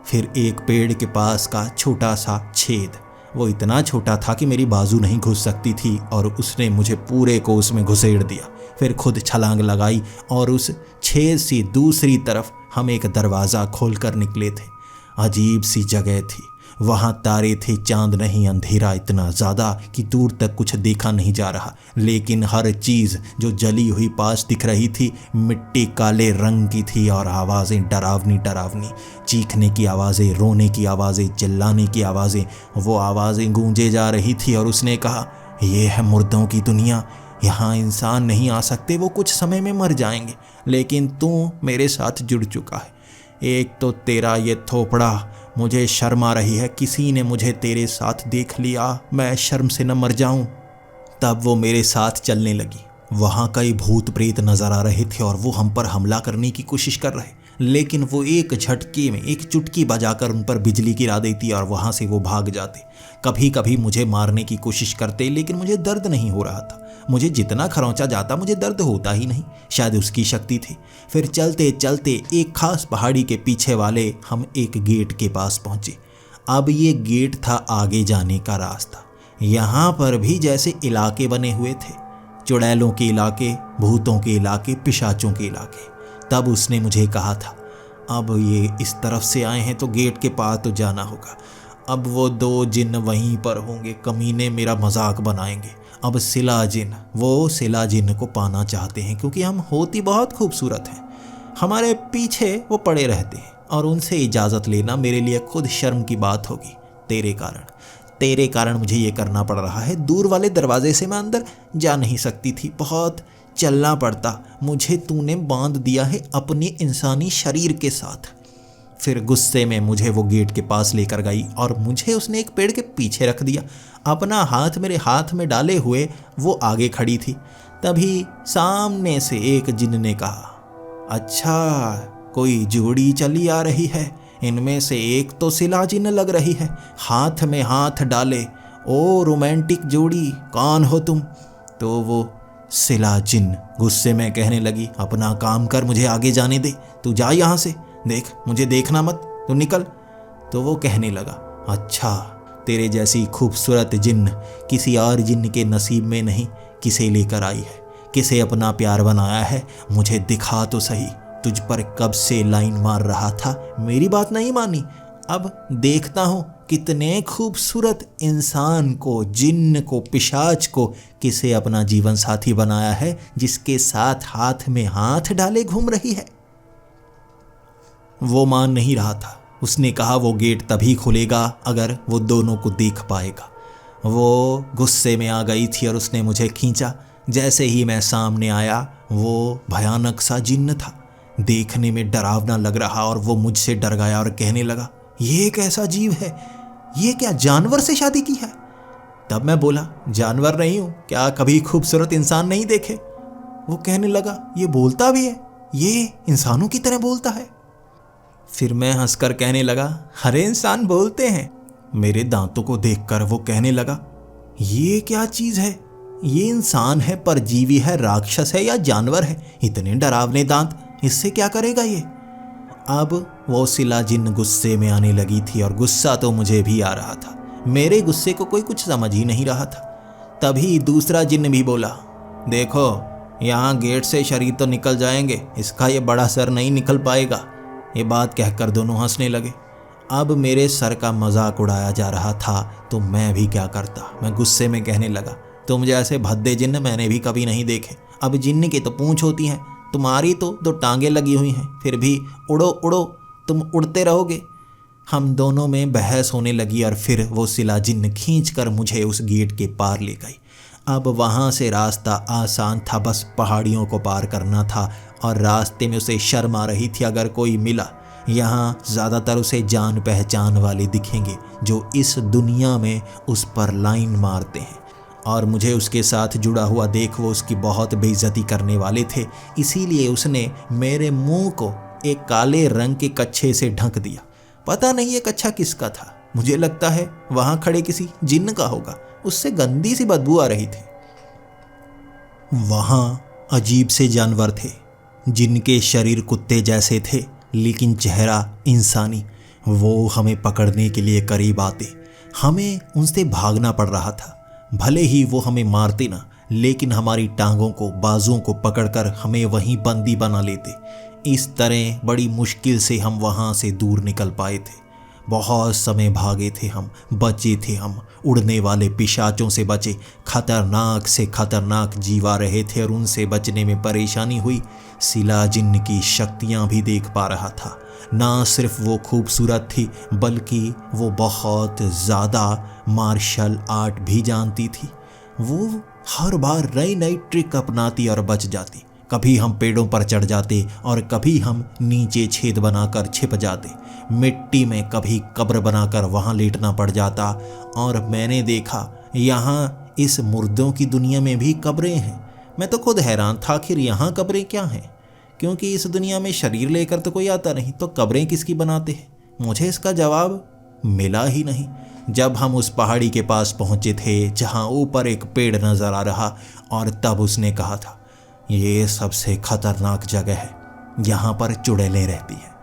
फिर एक पेड़ के पास का छोटा सा छेद, वो इतना छोटा था कि मेरी बाजू नहीं घुस सकती थी, और उसने मुझे पूरे को उसमें घुसेड़ दिया। फिर खुद छलांग लगाई और उस छेद से दूसरी तरफ हम एक दरवाज़ा खोलकर निकले थे। अजीब सी जगह थी, वहाँ तारे थे, चांद नहीं, अंधेरा इतना ज़्यादा कि दूर तक कुछ देखा नहीं जा रहा। लेकिन हर चीज़ जो जली हुई पास दिख रही थी, मिट्टी काले रंग की थी, और आवाज़ें डरावनी डरावनी, चीखने की आवाज़ें, रोने की आवाज़ें, चिल्लाने की आवाज़ें, वो आवाज़ें गूंजे जा रही थी। और उसने कहा, ये है मुर्दों की दुनिया, यहाँ इंसान नहीं आ सकते, वो कुछ समय में मर जाएंगे, लेकिन तू मेरे साथ जुड़ चुका है। एक तो तेरा ये थोपड़ा, मुझे शर्म आ रही है, किसी ने मुझे तेरे साथ देख लिया, मैं शर्म से न मर जाऊं। तब वो मेरे साथ चलने लगी। वहाँ कई भूत प्रेत नजर आ रहे थे और वो हम पर हमला करने की कोशिश कर रहे, लेकिन वो एक झटके में, एक चुटकी बजाकर उन पर बिजली गिरा देती और वहाँ से वो भाग जाते। कभी कभी मुझे मारने की कोशिश करते, लेकिन मुझे दर्द नहीं हो रहा था। मुझे जितना खरोंचा जाता, मुझे दर्द होता ही नहीं, शायद उसकी शक्ति थी। फिर चलते चलते एक खास पहाड़ी के पीछे वाले हम एक गेट के पास पहुँचे। अब ये गेट था आगे जाने का रास्ता। यहाँ पर भी जैसे इलाके बने हुए थे, चुड़ैलों के इलाके, भूतों के इलाके, पिशाचों के इलाके। तब उसने मुझे कहा था, अब ये इस तरफ से आए हैं तो गेट के पास तो जाना होगा। अब वो 2 जिन्न वहीं पर होंगे, कमीने मेरा मजाक बनाएंगे। अब सिला जिन्न, वो सिला जिन्न को पाना चाहते हैं क्योंकि हम होती बहुत खूबसूरत हैं। हमारे पीछे वो पड़े रहते हैं और उनसे इजाज़त लेना मेरे लिए खुद शर्म की बात होगी। तेरे कारण मुझे ये करना पड़ रहा है। दूर वाले दरवाजे से मैं अंदर जा नहीं सकती थी, बहुत चलना पड़ता। मुझे तूने बांध दिया है अपने इंसानी शरीर के साथ। फिर गुस्से में मुझे वो गेट के पास लेकर गई और मुझे उसने एक पेड़ के पीछे रख दिया। अपना हाथ मेरे हाथ में डाले हुए वो आगे खड़ी थी। तभी सामने से एक जिन्न ने कहा, अच्छा कोई जोड़ी चली आ रही है। इनमें से एक तो सिला जिन्न लग रही है, हाथ में हाथ डाले। ओ रोमांटिक जोड़ी, कौन हो तुम? तो वो सिला जिन्न गुस्से में कहने लगी, अपना काम कर, मुझे आगे जाने दे। तू जा यहाँ से, देख मुझे देखना मत, तू निकल। तो वो कहने लगा, अच्छा तेरे जैसी खूबसूरत जिन्न किसी और जिन्न के नसीब में नहीं। किसे लेकर आई है, किसे अपना प्यार बनाया है, मुझे दिखा तो सही। तुझ पर कब से लाइन मार रहा था, मेरी बात नहीं मानी। अब देखता हूँ कितने खूबसूरत इंसान को, जिन्न को, पिशाच को किसे अपना जीवन साथी बनाया है, जिसके साथ हाथ में हाथ डाले घूम रही है। वो मान नहीं रहा था। उसने कहा वो गेट तभी खुलेगा अगर वो दोनों को देख पाएगा। वो गुस्से में आ गई थी और उसने मुझे खींचा। जैसे ही मैं सामने आया, वो भयानक सा जिन्न था, देखने में डरावना लग रहा, और वो मुझसे डर गया और कहने लगा, ये कैसा जीव है, ये क्या जानवर से शादी की है? तब मैं बोला, जानवर नहीं हूं, क्या कभी खूबसूरत इंसान नहीं देखे? वो कहने लगा, ये बोलता भी है, ये इंसानों की तरह बोलता है। फिर मैं हंसकर कहने लगा, हरे इंसान बोलते हैं। मेरे दांतों को देखकर वो कहने लगा, ये क्या चीज है? ये इंसान है, परजीवी है, राक्षस है या जानवर है? इतने डरावने दांत, इससे क्या करेगा ये? अब वो सिला जिन्न गुस्से में आने लगी थी और गुस्सा तो मुझे भी आ रहा था। मेरे गुस्से को कोई कुछ समझ ही नहीं रहा था। तभी दूसरा जिन्न भी बोला, देखो यहाँ गेट से शरीर तो निकल जाएंगे, इसका ये बड़ा सर नहीं निकल पाएगा। ये बात कहकर दोनों हंसने लगे। अब मेरे सर का मजाक उड़ाया जा रहा था तो मैं भी क्या करता। मैं गुस्से में कहने लगा, तुम जैसे भद्दे जिन्न मैंने भी कभी नहीं देखे। अब जिन्न की तो पूंछ होती है, तुम्हारी तो 2 टांगे लगी हुई हैं, फिर भी उड़ो उड़ो, तुम उड़ते रहोगे। हम दोनों में बहस होने लगी और फिर वो सिला जिन्न खींचकर मुझे उस गेट के पार ले गई। अब वहाँ से रास्ता आसान था, बस पहाड़ियों को पार करना था और रास्ते में उसे शर्म आ रही थी अगर कोई मिला। यहाँ ज़्यादातर उसे जान पहचान वाले दिखेंगे जो इस दुनिया में उस पर लाइन मारते हैं, और मुझे उसके साथ जुड़ा हुआ देख वो उसकी बहुत बेइज्जती करने वाले थे। इसीलिए उसने मेरे मुंह को एक काले रंग के कच्छे से ढक दिया। पता नहीं ये कच्छा किसका था, मुझे लगता है वहाँ खड़े किसी जिन्न का होगा। उससे गंदी सी बदबू आ रही थी। वहाँ अजीब से जानवर थे जिनके शरीर कुत्ते जैसे थे लेकिन चेहरा इंसानी। वो हमें पकड़ने के लिए करीब आते, हमें उनसे भागना पड़ रहा था। भले ही वो हमें मारते ना, लेकिन हमारी टांगों को, बाजुओं को पकड़कर हमें वहीं बंदी बना लेते। इस तरह बड़ी मुश्किल से हम वहाँ से दूर निकल पाए थे। बहुत समय भागे थे हम, बचे थे हम, उड़ने वाले पिशाचों से बचे। खतरनाक से खतरनाक जीव आ रहे थे और उनसे बचने में परेशानी हुई। सिला जिन्न की शक्तियाँ भी देख पा रहा था। ना सिर्फ वो खूबसूरत थी बल्कि वो बहुत ज़्यादा मार्शल आर्ट भी जानती थी। वो हर बार नई नई ट्रिक अपनाती और बच जाती। कभी हम पेड़ों पर चढ़ जाते और कभी हम नीचे छेद बनाकर छिप जाते। मिट्टी में कभी कब्र बनाकर वहाँ लेटना पड़ जाता। और मैंने देखा यहाँ इस मुर्दों की दुनिया में भी कब्रें हैं। मैं तो खुद हैरान था, आखिर यहाँ कब्रें क्या हैं, क्योंकि इस दुनिया में शरीर लेकर तो कोई आता नहीं, तो कब्रें किसकी बनाते हैं? मुझे इसका जवाब मिला ही नहीं। जब हम उस पहाड़ी के पास पहुँचे थे जहाँ ऊपर एक पेड़ नज़र आ रहा, और तब उसने कहा था, ये सबसे खतरनाक जगह है, यहाँ पर चुड़ैलें रहती हैं।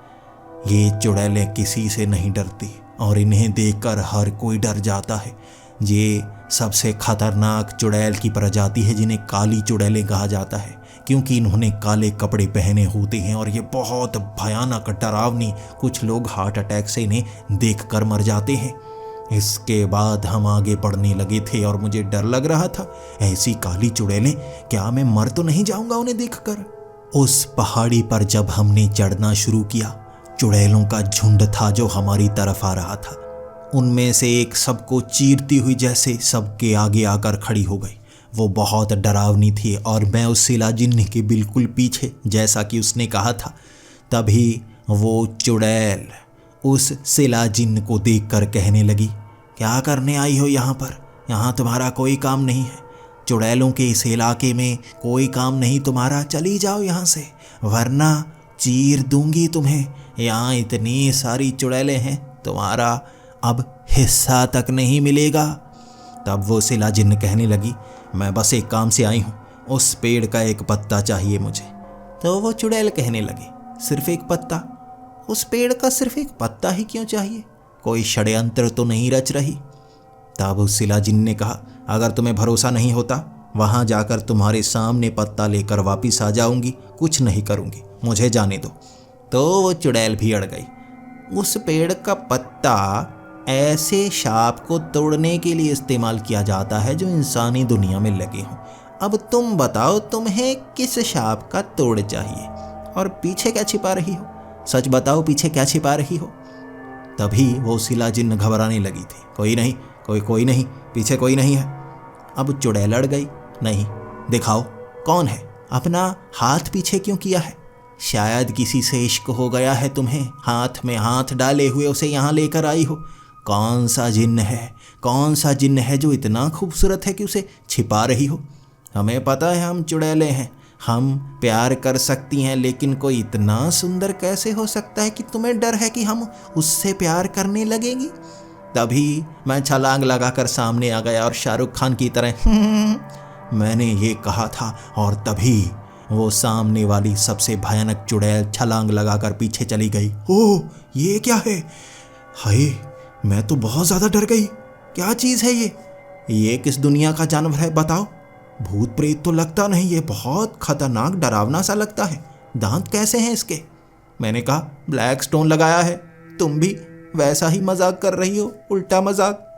ये चुड़ैलें किसी से नहीं डरती और इन्हें देखकर हर कोई डर जाता है। ये सबसे खतरनाक चुड़ैल की प्रजाति है जिन्हें काली चुड़ैलें कहा जाता है, क्योंकि इन्होंने काले कपड़े पहने होते हैं और ये बहुत भयानक डरावनी, कुछ लोग हार्ट अटैक से इन्हें देखकर मर जाते हैं। इसके बाद हम आगे बढ़ने लगे थे और मुझे डर लग रहा था, ऐसी काली चुड़ैलें, क्या मैं मर तो नहीं जाऊंगा उन्हें देखकर। उस पहाड़ी पर जब हमने चढ़ना शुरू किया, चुड़ैलों का झुंड था जो हमारी तरफ आ रहा था। उनमें से एक सबको चीरती हुई जैसे सबके आगे आकर खड़ी हो गई। वो बहुत डरावनी थी और मैं उस शिलाजिन्न के बिल्कुल पीछे, जैसा कि उसने कहा था। तभी वो चुड़ैल उस शिलाजिन्न को देखकर कहने लगी, क्या करने आई हो यहाँ पर? यहाँ तुम्हारा कोई काम नहीं है। चुड़ैलों के इस इलाके में कोई काम नहीं तुम्हारा, चली जाओ यहाँ से, वरना चीर दूंगी तुम्हें। यहाँ इतनी सारी चुड़ैलें हैं, तुम्हारा अब हिस्सा तक नहीं मिलेगा। तब वो शिलाजिन्न कहने लगी, मैं बस एक काम से आई हूँ, उस पेड़ का एक पत्ता चाहिए मुझे। तो वो चुड़ैल कहने लगी, सिर्फ एक पत्ता? उस पेड़ का सिर्फ एक पत्ता ही क्यों चाहिए? कोई षड्यंत्र तो नहीं रच रही? तब उस शिलाजिन्न ने कहा, अगर तुम्हें भरोसा नहीं होता, वहाँ जाकर तुम्हारे सामने पत्ता लेकर वापिस आ जाऊंगी, कुछ नहीं करूंगी, मुझे जाने दो। तो वो चुड़ैल भी अड़ गई। उस पेड़ का पत्ता ऐसे शाप को तोड़ने के लिए इस्तेमाल किया जाता है जो इंसानी दुनिया में लगे हों। अब तुम बताओ, तुम्हें किस शाप का तोड़ चाहिए और पीछे क्या छिपा रही हो? सच बताओ, पीछे क्या छिपा रही हो? तभी वो शिलाजिन्न घबराने लगी थी। कोई नहीं, कोई नहीं, पीछे कोई नहीं है। अब चुड़ैल अड़ गई, नहीं, दिखाओ कौन है? अपना हाथ पीछे क्यों किया है? शायद किसी से इश्क हो गया है तुम्हें, हाथ में हाथ डाले हुए उसे यहाँ लेकर आई हो। कौन सा जिन्न है, कौन सा जिन्न है जो इतना खूबसूरत है कि उसे छिपा रही हो? हमें पता है हम चुड़ैलें हैं, हम प्यार कर सकती हैं, लेकिन कोई इतना सुंदर कैसे हो सकता है कि तुम्हें डर है कि हम उससे प्यार करने लगेंगी? तभी मैं छलांग लगाकर सामने आ गया और शाहरुख खान की तरह मैंने ये कहा था, और तभी वो सामने वाली सबसे भयानक चुड़ैल छलांग लगाकर पीछे चली गई। ओह, ये क्या है? हाय, मैं तो बहुत ज़्यादा डर गई। क्या चीज़ है ये किस दुनिया का जानवर है बताओ? भूत प्रेत तो लगता नहीं, ये बहुत खतरनाक डरावना सा लगता है। दांत कैसे हैं इसके? मैंने कहा, ब्लैक स्टोन लगाया है। तुम भी वैसा ही मजाक कर रही हो, उल्टा मजाक।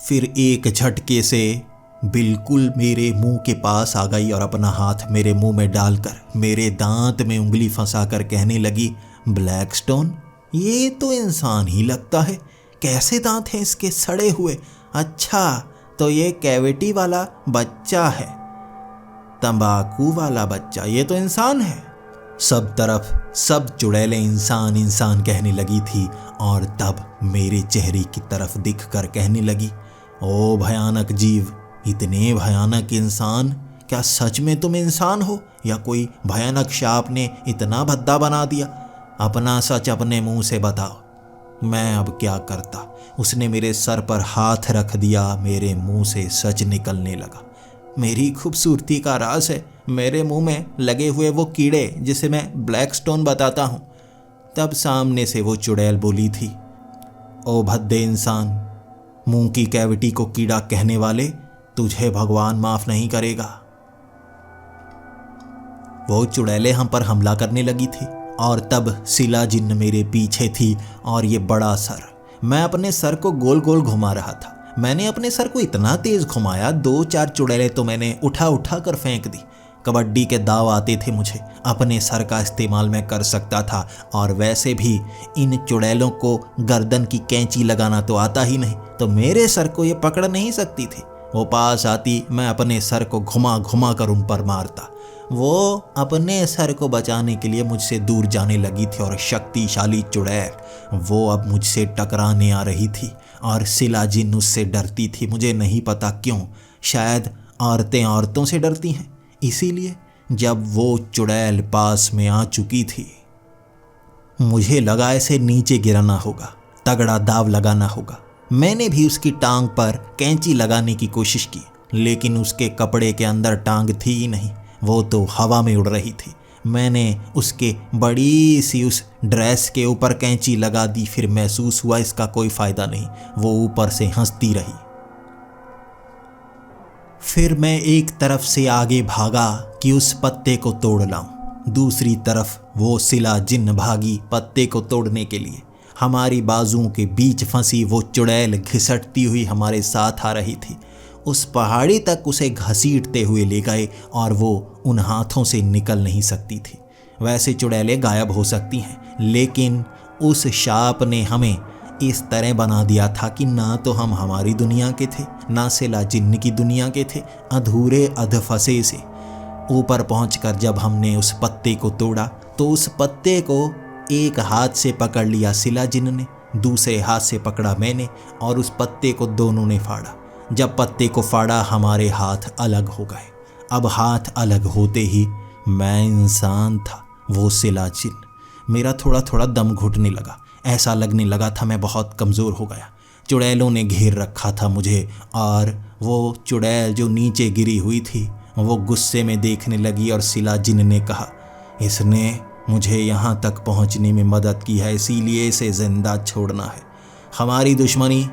फिर एक झटके से बिल्कुल मेरे मुंह के पास आ गई और अपना हाथ मेरे मुंह में डालकर मेरे दांत में उंगली फंसाकर कहने लगी, ब्लैक स्टोन? ये तो इंसान ही लगता है। कैसे दांत हैं इसके सड़े हुए? अच्छा, तो ये कैविटी वाला बच्चा है, तंबाकू वाला बच्चा, ये तो इंसान है। सब तरफ सब चुड़ैलें इंसान इंसान कहने लगी थी, और तब मेरे चेहरे की तरफ दिखकर कहने लगी, ओ भयानक जीव, इतने भयानक इंसान, क्या सच में तुम इंसान हो या कोई भयानक शाप ने इतना भद्दा बना दिया? अपना सच अपने मुंह से बताओ। मैं अब क्या करता? उसने मेरे सर पर हाथ रख दिया, मेरे मुंह से सच निकलने लगा। मेरी खूबसूरती का राज है मेरे मुंह में लगे हुए वो कीड़े जिसे मैं ब्लैक स्टोन बताता हूँ। तब सामने से वो चुड़ैल बोली थी, ओ भद्दे इंसान, मुंह की कैविटी को कीड़ा कहने वाले, तुझे भगवान माफ नहीं करेगा। वो चुड़ैलें हम पर हमला करने लगी थी और तब शिलाजिन्न मेरे पीछे थी और ये बड़ा सर। मैं अपने सर को गोल गोल घुमा रहा था। मैंने अपने सर को इतना तेज घुमाया, 2-4 चुड़ैलें तो मैंने उठा उठा कर फेंक दी। कबड्डी के दाव आते थे मुझे, अपने सर का इस्तेमाल मैं कर सकता था, और वैसे भी इन चुड़ैलों को गर्दन की कैंची लगाना तो आता ही नहीं, तो मेरे सर को ये पकड़ नहीं सकती थी। वो पास आती, मैं अपने सर को घुमा घुमा कर उन पर मारता। वो अपने सर को बचाने के लिए मुझसे दूर जाने लगी थी और शक्तिशाली चुड़ैल वो अब मुझसे टकराने आ रही थी और शिलाजिन्न उससे डरती थी। मुझे नहीं पता क्यों, शायद औरतें औरतों से डरती हैं, इसीलिए जब वो चुड़ैल पास में आ चुकी थी, मुझे लगा इसे नीचे गिराना होगा, तगड़ा दाव लगाना होगा। मैंने भी उसकी टांग पर कैंची लगाने की कोशिश की, लेकिन उसके कपड़े के अंदर टांग थी ही नहीं, वो तो हवा में उड़ रही थी। मैंने उसके बड़ी सी उस ड्रेस के ऊपर कैंची लगा दी। फिर महसूस हुआ इसका कोई फ़ायदा नहीं। वो ऊपर से हंसती रही। फिर मैं एक तरफ से आगे भागा कि उस पत्ते को तोड़ लाऊं। दूसरी तरफ वो सिला जिन्न भागी पत्ते को तोड़ने के लिए। हमारी बाजुओं के बीच फंसी वो चुड़ैल घिसटती हुई हमारे साथ आ रही थी। उस पहाड़ी तक उसे घसीटते हुए ले गए और वो उन हाथों से निकल नहीं सकती थी। वैसे चुड़ैलें गायब हो सकती हैं, लेकिन उस शाप ने हमें इस तरह बना दिया था कि ना तो हम हमारी दुनिया के थे, ना सिला जिन्न की दुनिया के थे। अधूरे अधफसे से ऊपर पहुंचकर जब हमने उस पत्ते को तोड़ा तो उस पत्ते को एक हाथ से पकड़ लिया सिला जिन्न ने, दूसरे हाथ से पकड़ा मैंने और उस पत्ते को दोनों ने फाड़ा। जब पत्ते को फाड़ा हमारे हाथ अलग हो गए। अब हाथ अलग होते ही मैं इंसान था, वो सिला जिन्न। मेरा थोड़ा थोड़ा दम घुटने लगा। ऐसा लगने लगा था मैं बहुत कमज़ोर हो गया। चुड़ैलों ने घेर रखा था मुझे और वो चुड़ैल जो नीचे गिरी हुई थी वो गुस्से में देखने लगी और सिला जिन्न ने कहा, इसने मुझे यहाँ तक पहुँचने में मदद की है, इसीलिए इसे ज़िंदा छोड़ना है। हमारी दुश्मनी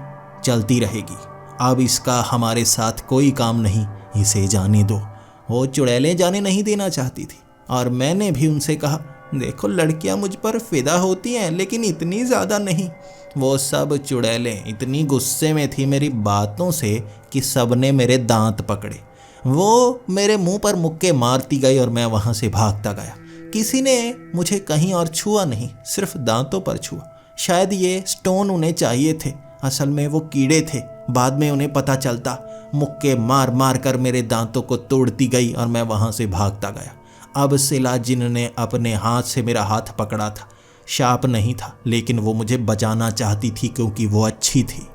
चलती रहेगी। अब इसका हमारे साथ कोई काम नहीं, इसे जाने दो। वो चुड़ैलें जाने नहीं देना चाहती थी और मैंने भी उनसे कहा, देखो लड़कियां मुझ पर फिदा होती हैं लेकिन इतनी ज़्यादा नहीं। वो सब चुड़ैलें इतनी गुस्से में थी मेरी बातों से कि सब ने मेरे दांत पकड़े। वो मेरे मुंह पर मुक्के मारती गई और मैं वहाँ से भागता गया। किसी ने मुझे कहीं और छुआ नहीं, सिर्फ दांतों पर छुआ। शायद ये स्टोन उन्हें चाहिए थे, असल में वो कीड़े थे। बाद में उन्हें पता चलता। मुक्के मार मार कर मेरे दांतों को तोड़ती गई और मैं वहाँ से भागता गया। अब सिला जिन्न ने अपने हाथ से मेरा हाथ पकड़ा था। शाप नहीं था, लेकिन वो मुझे बचाना चाहती थी क्योंकि वो अच्छी थी।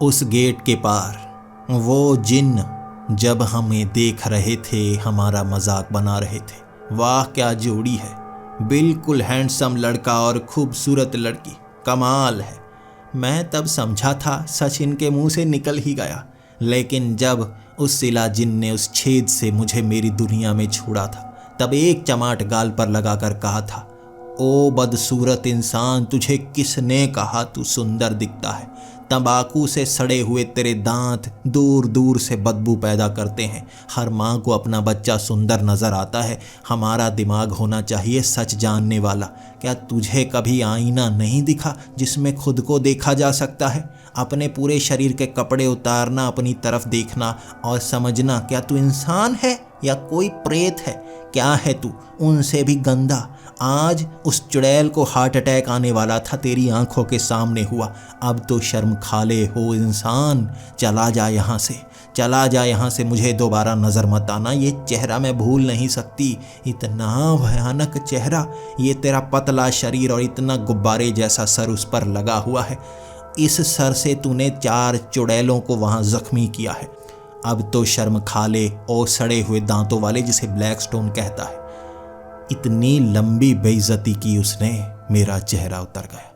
उस गेट के पार वो जिन्न जब हमें देख रहे थे हमारा मजाक बना रहे थे। वाह क्या जोड़ी है, बिल्कुल हैंडसम लड़का और खूबसूरत लड़की, कमाल है। मैं तब समझा था सच इनके मुंह से निकल ही गया, लेकिन जब उस सिला जिन्न ने उस छेद से मुझे मेरी दुनिया में छोड़ा था तब एक चमाट गाल पर लगाकर कहा था, ओ बदसूरत इंसान, तुझे किसने कहा तू सुंदर दिखता है? तंबाकू से सड़े हुए तेरे दांत दूर दूर से बदबू पैदा करते हैं। हर माँ को अपना बच्चा सुंदर नज़र आता है। हमारा दिमाग होना चाहिए सच जानने वाला। क्या तुझे कभी आईना नहीं दिखा जिसमें खुद को देखा जा सकता है? अपने पूरे शरीर के कपड़े उतारना, अपनी तरफ देखना और समझना क्या तू इंसान है या कोई प्रेत है? क्या है तू उनसे भी गंदा? आज उस चुड़ैल को हार्ट अटैक आने वाला था, तेरी आंखों के सामने हुआ। अब तो शर्म खा ले हो इंसान, चला जा यहाँ से, चला जा यहाँ से। मुझे दोबारा नज़र मत आना, ये चेहरा मैं भूल नहीं सकती। इतना भयानक चेहरा, ये तेरा पतला शरीर और इतना गुब्बारे जैसा सर उस पर लगा हुआ है। इस सर से तूने 4 चुड़ैलों को वहाँ जख्मी किया है। अब तो शर्म खा ले, ओ सड़े हुए दांतों वाले जिसे ब्लैक स्टोन कहता है। इतनी लंबी बेइज्जती की उसने, मेरा चेहरा उतर गया।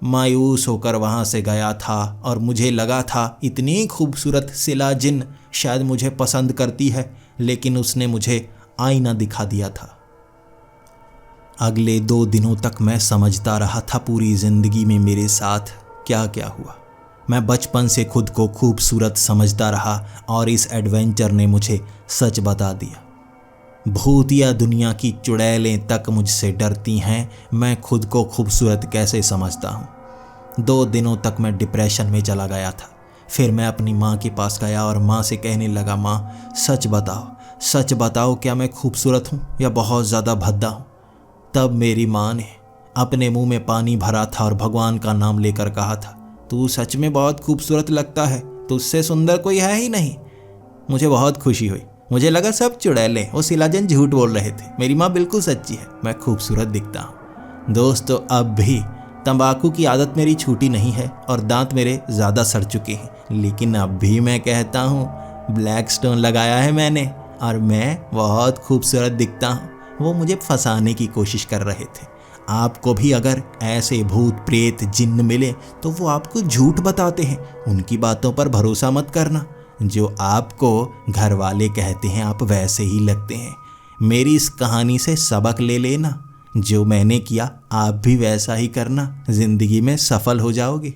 मायूस होकर वहाँ से गया था और मुझे लगा था इतनी खूबसूरत सिला जिन्न शायद मुझे पसंद करती है, लेकिन उसने मुझे आईना दिखा दिया था। अगले 2 दिनों तक मैं समझता रहा था पूरी ज़िंदगी में मेरे साथ क्या क्या हुआ। मैं बचपन से खुद को खूबसूरत समझता रहा और इस एडवेंचर ने मुझे सच बता दिया। भूतिया दुनिया की चुड़ैलें तक मुझसे डरती हैं, मैं खुद को खूबसूरत कैसे समझता हूँ। 2 दिनों तक मैं डिप्रेशन में चला गया था। फिर मैं अपनी माँ के पास गया और माँ से कहने लगा, माँ सच बताओ क्या मैं खूबसूरत हूँ या बहुत ज़्यादा भद्दा हूँ? तब मेरी माँ ने अपने मुंह में पानी भरा था और भगवान का नाम लेकर कहा था, तू सच में बहुत खूबसूरत लगता है, तुझसे सुंदर कोई है ही नहीं। मुझे बहुत खुशी हुई। मुझे लगा सब चुड़ैलें वो सिला जिन्न झूठ बोल रहे थे, मेरी माँ बिल्कुल सच्ची है, मैं खूबसूरत दिखता हूँ। दोस्तों, अब भी तंबाकू की आदत मेरी छूटी नहीं है और दांत मेरे ज़्यादा सड़ चुके हैं, लेकिन अब भी मैं कहता हूँ ब्लैक स्टोन लगाया है मैंने और मैं बहुत खूबसूरत दिखता हूँ। वो मुझे फंसाने की कोशिश कर रहे थे। आपको भी अगर ऐसे भूत प्रेत जिन्न मिले तो वो आपको झूठ बताते हैं, उनकी बातों पर भरोसा मत करना। जो आपको घर वाले कहते हैं आप वैसे ही लगते हैं। मेरी इस कहानी से सबक ले लेना, जो मैंने किया आप भी वैसा ही करना, जिंदगी में सफल हो जाओगे।